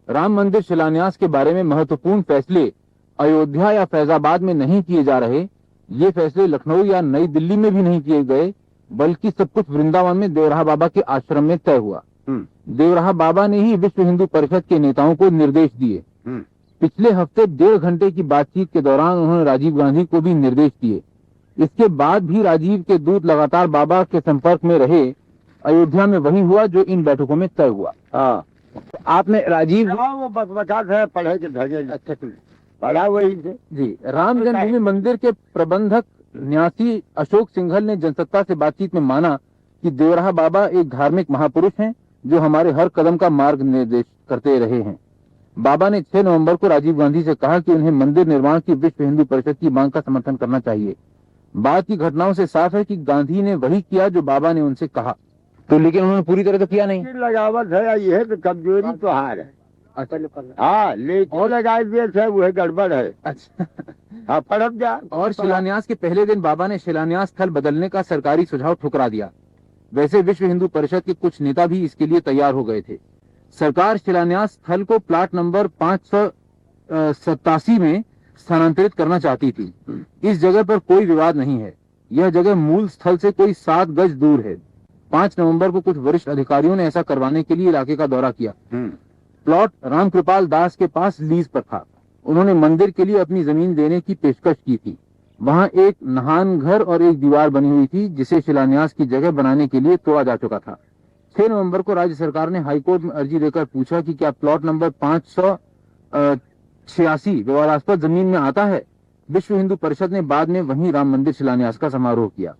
राम मंदिर शिलान्यास के बारे में महत्वपूर्ण फैसले अयोध्या या फैजाबाद में नहीं किए जा रहे। ये फैसले लखनऊ या नई दिल्ली में भी नहीं किए गए, बल्कि सब कुछ वृंदावन में देवराहा बाबा के आश्रम में तय हुआ। देवराहा बाबा ने ही विश्व हिंदू परिषद के नेताओं को निर्देश दिए। पिछले हफ्ते 1.5 घंटे की बातचीत के दौरान उन्होंने राजीव गांधी को भी निर्देश दिए। इसके बाद भी राजीव के दूत लगातार बाबा के संपर्क में रहे। अयोध्या में वही हुआ जो इन बैठकों में तय हुआ। हाँ आपने राजीव वो बतबतात है, पढ़े के धगे। अच्छा पढ़ा वही से। जी, राम जन्मभूमि मंदिर के प्रबंधक न्यासी अशोक सिंघल ने जनसत्ता से बातचीत में माना कि देवराहा बाबा एक धार्मिक महापुरुष हैं जो हमारे हर कदम का मार्ग निर्देश करते रहे हैं। बाबा ने 6 नवंबर को राजीव गांधी से कहा कि उन्हें मंदिर निर्माण की विश्व हिंदू परिषद की मांग का समर्थन करना चाहिए। बाद की घटनाओं से साफ है कि गांधी ने वही किया जो बाबा ने उनसे कहा, तो लेकिन उन्होंने पूरी तरह तो किया नहीं। लगावत है, ये तो कमजोरी तो हार है। हाँ लेकिन और लगाए दिए थे, वो गड़बड़ है। अच्छा हाँ पढ़ब जा। और शिलान्यास के पहले दिन बाबा ने शिलान्यास स्थल बदलने का सरकारी सुझाव ठुकरा दिया। वैसे विश्व हिंदू परिषद के कुछ नेता भी इसके लिए तैयार हो गए थे। सरकार शिलान्यास स्थल को प्लाट नंबर 587 में स्थानांतरित करना चाहती थी। इस जगह पर कोई विवाद नहीं है। यह जगह मूल स्थल से कोई 7 गज दूर है। 5 नवंबर को कुछ वरिष्ठ अधिकारियों ने ऐसा करवाने के लिए इलाके का दौरा किया। प्लॉट रामकृपाल दास के पास लीज पर था। उन्होंने मंदिर के लिए अपनी जमीन देने की पेशकश की थी। वहां एक नहान घर और एक दीवार बनी हुई थी जिसे शिलान्यास की जगह बनाने के लिए तोड़ा जा चुका था। 6 नवंबर को राज्य सरकार ने हाईकोर्ट में अर्जी देकर पूछा कि क्या प्लॉट नंबर 586 विवादास्पद जमीन में आता है। विश्व हिंदू परिषद ने बाद में वहीं राम मंदिर शिलान्यास का समारोह किया।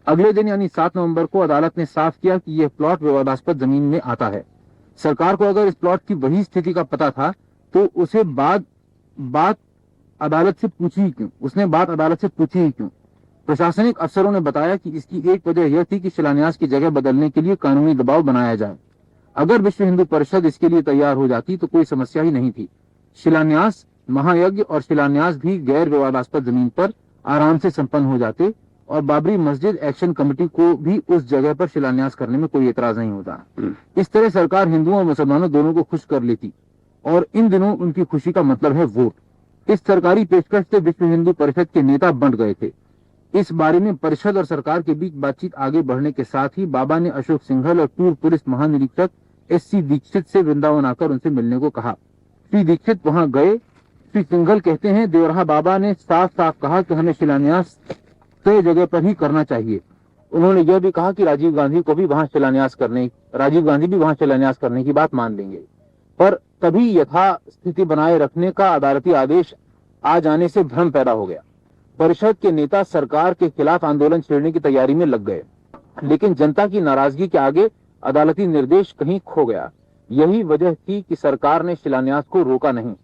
अगले दिन यानी 7 नवंबर को अदालत ने साफ किया कि यह प्लॉट विवादास्पद जमीन में आता है। सरकार को अगर इस प्लॉट की वही स्थिति का पता था तो उसे बात अदालत से पूछी ही क्यों? उसने बात अदालत से पूछी ही क्यों? प्रशासनिक अफसरों ने बताया कि इसकी एक वजह यह थी कि शिलान्यास की जगह बदलने के लिए कानूनी दबाव बनाया जाए। अगर विश्व हिंदू परिषद इसके लिए तैयार हो जाती तो कोई समस्या ही नहीं थी। शिलान्यास महायज्ञ और शिलान्यास भी गैर विवादास्पद जमीन पर आराम से संपन्न हो जाते और बाबरी मस्जिद एक्शन कमेटी को भी उस जगह पर शिलान्यास करने में कोई एतराज नहीं होता। इस तरह सरकार हिंदुओं और मुसलमानों दोनों को खुश कर लेती और इन दिनों उनकी खुशी का मतलब है वोट। इस सरकारी पेशकश से विश्व हिंदू परिषद के नेता बंट गए थे। इस बारे में परिषद और सरकार के बीच बातचीत आगे बढ़ने के साथ ही बाबा ने अशोक सिंघल और पूर्व पुलिस महानिरीक्षक SC दीक्षित से वृंदावन आकर उनसे मिलने को कहा। श्री दीक्षित वहां गए। श्री सिंघल कहते हैं, देवराहा बाबा ने साफ साफ कहा कि हमें शिलान्यास तय जगह पर ही करना चाहिए। उन्होंने यह भी कहा कि राजीव गांधी भी वहां शिलान्यास करने की बात मान लेंगे, पर तभी यथास्थिति बनाए रखने का अदालती आदेश आ जाने से भ्रम पैदा हो गया। परिषद के नेता सरकार के खिलाफ आंदोलन छेड़ने की तैयारी में लग गए, लेकिन जनता की नाराजगी के आगे अदालती निर्देश कहीं खो गया। यही वजह थी कि सरकार ने शिलान्यास को रोका नहीं।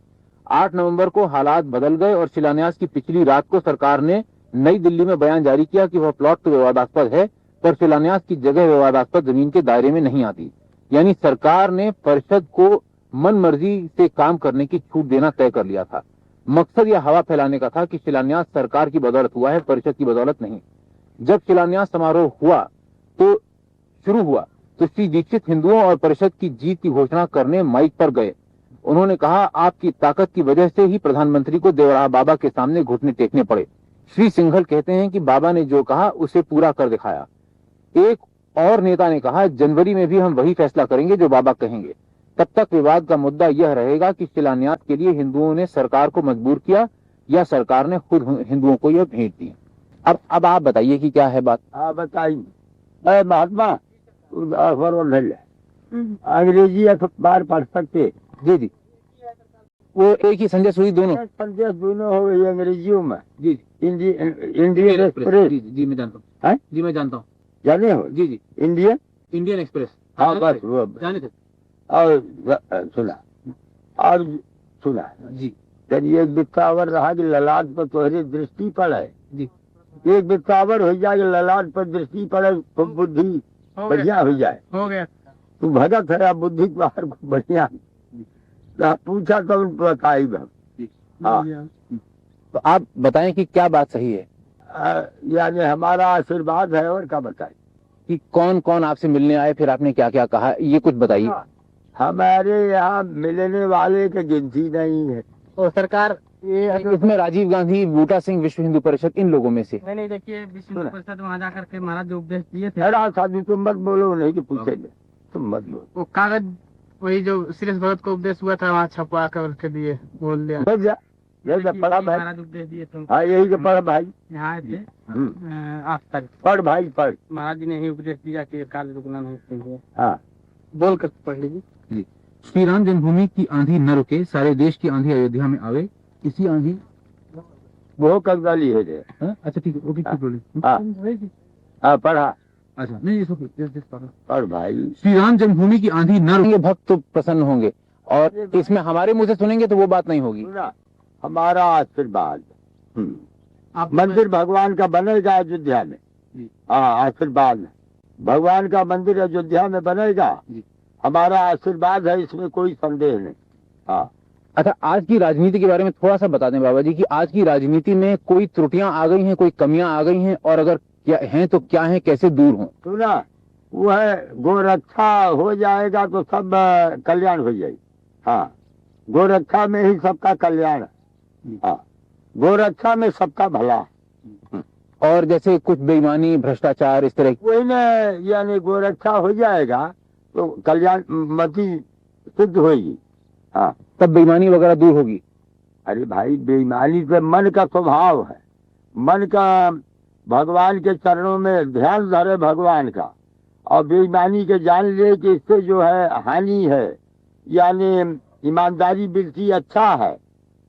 8 नवंबर को हालात बदल गए और शिलान्यास की पिछली रात को सरकार ने नई दिल्ली में बयान जारी किया कि वह प्लॉट तो विवादास्पद है, पर शिलान्यास की जगह विवादास्पद जमीन के दायरे में नहीं आती। यानी सरकार ने परिषद को मन मर्जी से काम करने की छूट देना तय कर लिया था। मकसद यह हवा फैलाने का था कि शिलान्यास सरकार की बदौलत हुआ है, परिषद की बदौलत नहीं। जब शिलान्यास समारोह शुरू हुआ तो श्री दीक्षित हिंदुओं और परिषद की जीत की घोषणा करने माइक पर गए। उन्होंने कहा, आपकी ताकत की वजह से ही प्रधानमंत्री को देवराहा बाबा के सामने घुटने टेकने पड़े। श्री सिंघल कहते हैं कि बाबा ने जो कहा उसे पूरा कर दिखाया। एक और नेता ने कहा, जनवरी में भी हम वही फैसला करेंगे जो बाबा कहेंगे। तब तक विवाद का मुद्दा यह रहेगा कि शिलान्यास के लिए हिंदुओं ने सरकार को मजबूर किया या सरकार ने खुद हिंदुओं को यह भेंट दी। अब आप बताइए कि क्या है बात। हाँ बताइए। महात्मा अखबार और ले ले। अंग्रेजी अखबार पढ़ सकते? जी जी, वो एक ही संजय सूरी दोनों। संदेश दोनों हो गई अंग्रेजियों में। जी इंडियन एक्सप्रेस। जी जी मैं जानता हूँ। हैं? जी मैं जानता हूँ। जाने हो? जी जी, इंडियन एक्सप्रेस। हाँ बस वो जाने थे। और सुना और सुना जी तेरी एक बितावर रहा कि ललाट पर तोहरे दृष्टि पड़े। जी, एक बितावर हो जाए ललाट पर दृष्टि पड़े तो बुद्धि बढ़िया हो जाए। हो गया। तू भगत है अब बुद्धि बाहर को बढ़िया। तो पूछा तो बताई भाई। हाँ तो आप बताएं कि क्या बात सही है, यानी हमारा आशीर्वाद है और क्या बताए कि कौन कौन आपसे मिलने आए, फिर आपने क्या क्या कहा, ये कुछ बताइए। हमारे यहाँ मिलने वाले की गिनती नहीं है। और सरकार ये इसमें राजीव गांधी, बूटा सिंह, विश्व हिंदू परिषद, इन लोगों में से। नहीं देखिए, विश्व हिंदू परिषद वहाँ जाकर के महाराज जो उपदेश दिए थे, अरे साधु तुम मत बोलो, नहीं कि पूछेंगे, तुम मत बोलो। वो कागज वही जो श्रीस भगत को उपदेश हुआ था वहाँ छपवा कर के दिए, बोल दिया। बस जा, जैसे पढ़ा भाई। महाराज उपदेश दिए थे, हाँ यही के पढ़ भाई। यहाँ आए थे आज तक। पढ़ भाई पढ़। महाराज जी ने ही उपदेश दिया कि काल रुकना नहीं चाहिए। हाँ बोल कर पढ़ लीजिए। श्री राम जन्मभूमि की आंधी न रुके, सारे देश की आंधी अयोध्या में आवे, इसी आंधी। वो कब्जाली है रे। अच्छा ठीक है, ओके ठीक बोलिए। हाँ पढ़ा। अच्छा नहीं इसको पढ़ भाई। श्री राम जन्मभूमि की आंधी न रुके, भक्त तो प्रसन्न होंगे, और इसमें हमारे मुंह से सुनेंगे तो वो बात नहीं होगी। सुना हमारा आशीर्वाद। मंदिर भगवान का बनेगा अयोध्या में। हाँ आशीर्वाद, भगवान का मंदिर अयोध्या में बनेगा, हमारा आशीर्वाद है, इसमें कोई संदेह नहीं। हाँ अच्छा, आज की राजनीति के बारे में थोड़ा सा बता दें बाबा जी, कि आज की राजनीति में कोई त्रुटियां आ गई हैं, कोई कमियां आ गई हैं, और अगर क्या हैं तो क्या हैं, कैसे दूर हों। सुना वो है गोरक्षा हो जाएगा तो सब कल्याण हो जाएगी। हाँ गोरक्षा में ही सबका कल्याण है। हाँ गोरक्षा में सबका भला। और जैसे कुछ बेईमानी, भ्रष्टाचार, इस तरह की। वही न, यानी गोरक्षा हो जाएगा तो कल्याण मति सिद्ध होगी। हाँ तब बेईमानी वगैरह दूर होगी। अरे भाई बेईमानी तो मन का स्वभाव है, मन का भगवान के चरणों में ध्यान धरे भगवान का, और बेईमानी के जान ले कि इससे जो है हानि है, यानी ईमानदारी बिल्कुल अच्छा है।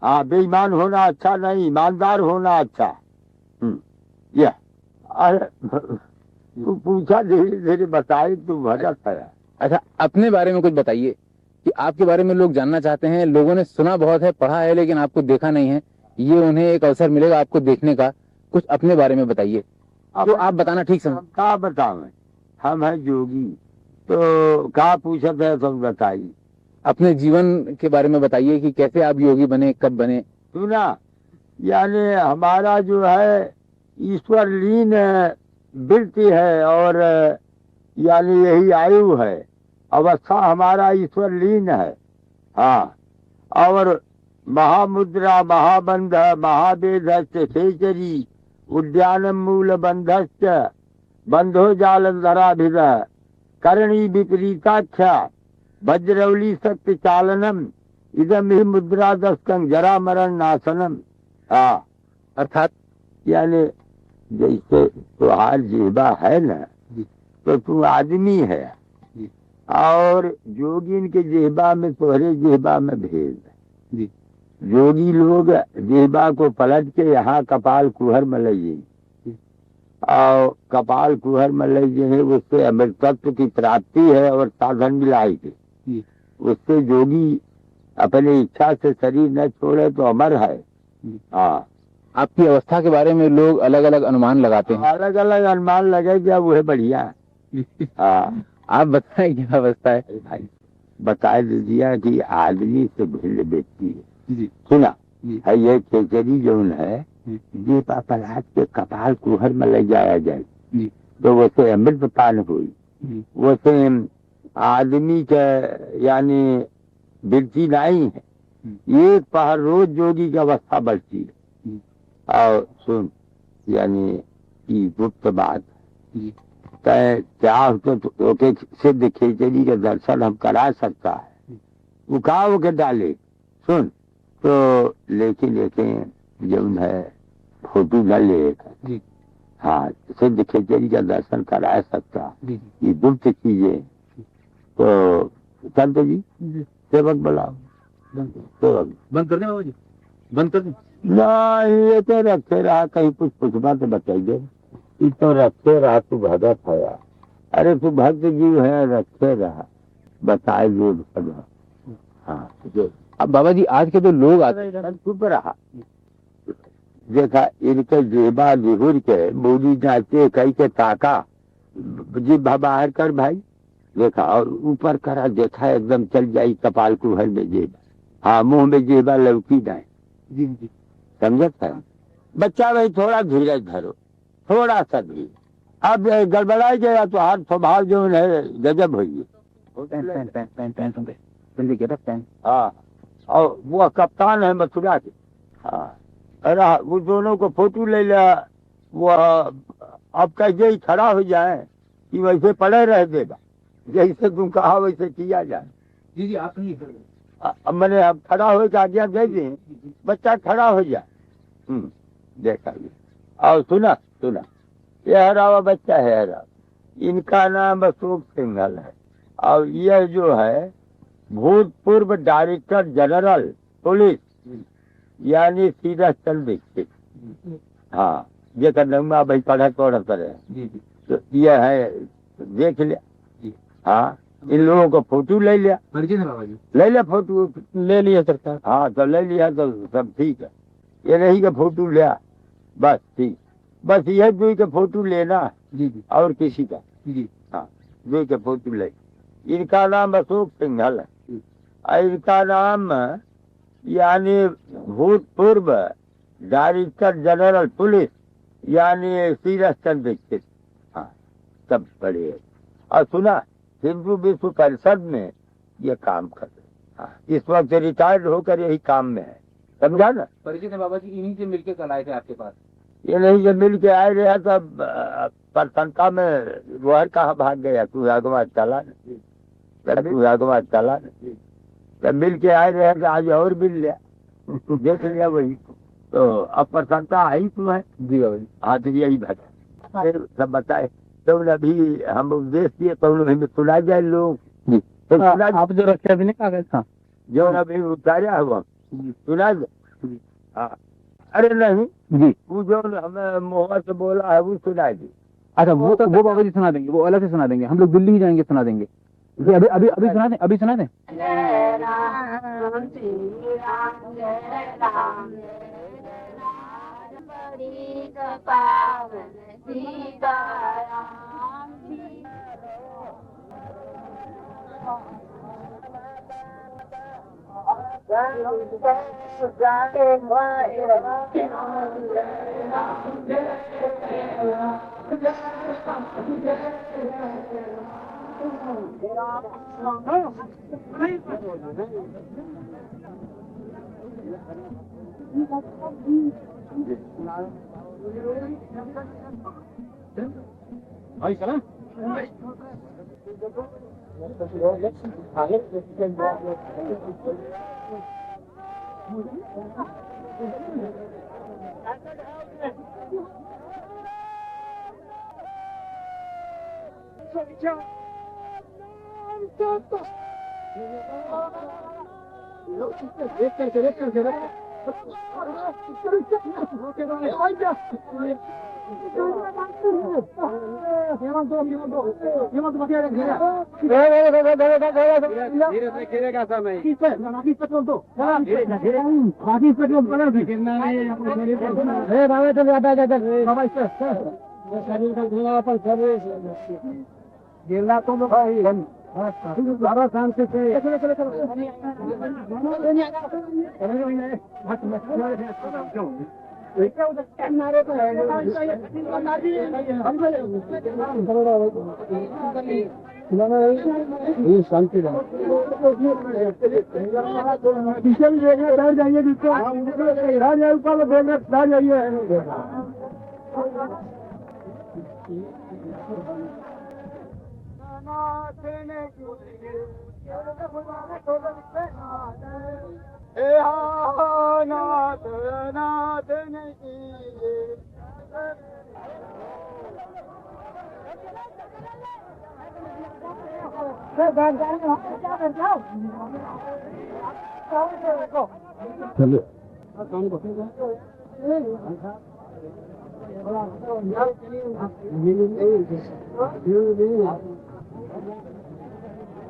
हाँ बेईमान होना अच्छा नहीं, ईमानदार होना अच्छा। यह तू पूछा धीरे धीरे बताए, तू भगत है। अच्छा अपने बारे में कुछ बताइए, कि आपके बारे में लोग जानना चाहते हैं। लोगों ने सुना बहुत है, पढ़ा है, लेकिन आपको देखा नहीं है। ये उन्हें एक अवसर मिलेगा आपको देखने का। कुछ अपने बारे में बताइए, तो आप बताना ठीक समझ। क्या बतावे, हम है जोगी, तो क्या पूछते है तुम बताइए। अपने जीवन के बारे में बताइए, कि कैसे आप योगी बने, कब बने। सुना यानी हमारा जो है ईश्वर लीन वृत्ति है, और यानी यही आयु है, अवस्था हमारा ईश्वर लीन है। हाँ और महामुद्रा महाबंध महावेद खेचरी उद्यान मूल बंधश्च बंधो जालंधराभिद करणी विपरीताख्या वज्रौली शक्ति चालनम इदम ही मुद्रा दस्कं जरा मरण नाशनम। हाँ अर्थात यानी जैसे तुहार जीवा है ना, तो तू आदमी है, और जोगिन के जेबा में तोहरे जेबा में भेद है। जोगी लोग जेबा को पलट के यहाँ कपाल कुहर में ले जाए, और कपाल कुहर में ले जाए, उससे अमृतत्व की प्राप्ति है और साधन मिलाएगी। उससे जोगी अपनी इच्छा से शरीर न छोड़े तो अमर है। हाँ आपकी अवस्था के बारे में लोग अलग अलग अनुमान लगाते हैं। अलग अलग अनुमान लगे क्या, वो है बढ़िया। हाँ आप बताएं क्या अवस्था है। भाई बता दीजिए कि आदमी से भिन्न व्यक्ति है। सुना है ये खेचरी जो है, ये पलाट के कपाल कुहर में ले जाया जाए तो वैसे अमृत पान हुई, वैसे आदमी के यानी वृत्ति नहीं है। एक पहर रोज जोगी की अवस्था बढ़ती है। और सुन यानी ये गुप्त बात, क्या तो सिद्ध खेचरी के दर्शन हम करा सकता है, उकाव के डाले। सुन तो लेकिन जो है फोटो न ले, हाँ, सिद्ध खिचड़ी का दर्शन करा सकता, ये गुप्त चीजें। तो संत जी सेवक बुलाओ, सेवक बंद कर दे बाबा जी, बंद कर दे। ना, ये तो रखे रहा, कहीं कुछ पूछना तो बताइए। ये तो रखे रहा, तू भगत है यार। अरे तू भक्त जीव है, रखे रहा, बताए जो भगत। हाँ, जो अब बाबा जी आज के जो लोग आते चुप रहा, देखा इनके जेबा निहुर के मूली नाचे कई के ताका, जी बाहर कर भाई, देखा और ऊपर करा, देखा एकदम चल जाई कपाल कुहर में जेबा, हाँ मुंह में जेबा लौकी जाए। जी जी समझत है बच्चा, भाई थोड़ा धीरज धरो, थोड़ा सा धीरज। अब गड़बड़ाई गया तो हाथ स्वभाव जो है गजब होगी। हाँ, और वो कप्तान है मथुरा के। हाँ, अरे वो दोनों को फोटो ले लिया, वो अब कैसे ही खड़ा हो जाए कि वैसे पड़े रह देगा, जैसे तुम कहा वैसे किया जाए। जी जी आप नहीं, अब मैंने अब खड़ा हो के आज्ञा दे दी, बच्चा खड़ा हो जाए। देखा ये, और सुना सुना, ये हरावा बच्चा है हरा, इनका नाम अशोक सिंघल है, और यह जो है भूतपूर्व डायरेक्टर जनरल पुलिस यानी सीधा चल दीक्षित। हाँ, ये करना भाई पढ़ा करे, तो यह है, देख लिया। हाँ, इन लोगों को फोटो ले लिया, परिचय है बाबा जी, ले लिया फोटो, ले लिया सरकार। हाँ तो ले लिया तो सब ठीक है। ये नहीं कि फोटो लिया बस ठीक, बस यह दुई के फोटो लेना जी जी और किसी का। जी हाँ, दुई के फोटो ले। इनका नाम अशोक सिंघल है, और इनका नाम यानी भूतपूर्व डायरेक्टर जनरल पुलिस यानी सीरस चंद्र दीक्षित। हाँ, सब बड़े हैं। और सुना, हिंदू विश्व परिषद में ये काम कर रहे। हाँ, इस वक्त रिटायर्ड होकर यही काम में है, समझा ना। परिचय है बाबा जी, इन्हीं से मिलके कल आए थे आपके पास। ये नहीं जब मिल के आए रहे तब प्रसन्नता में रोहर कहाँ भाग गया, तू अगवा चला न, तू अगवा चला न, तब मिल के आए रहे तो आज और मिल लिया, देख लिया वही। तो अब प्रसन्नता आई तू है। जी बाबा जी, हाँ, तो यही बात है, सब बताए तो अभी हम उपदेश दिए तो हमें सुना जाए लोग जी तो सुना, आप जो रखे अभी नहीं कागज। हाँ, जो अभी उतारा हुआ सुना दे। हाँ, अरे नहीं जी वो जो हमें मुँह से बोला है वो सुना दी। अच्छा, वो बाबा जी सुना देंगे, वो अलग से सुना देंगे, हम लोग दिल्ली ही जाएंगे सुना देंगे। जी अभी अभी अभी सुना दें, अभी सुना दें। जय राम श्री राम, जय राम बड़ी पावन सीताराम जी। भाई चला गिरना तुम भाई सारा शांति से शांति नाथ नाथ चलो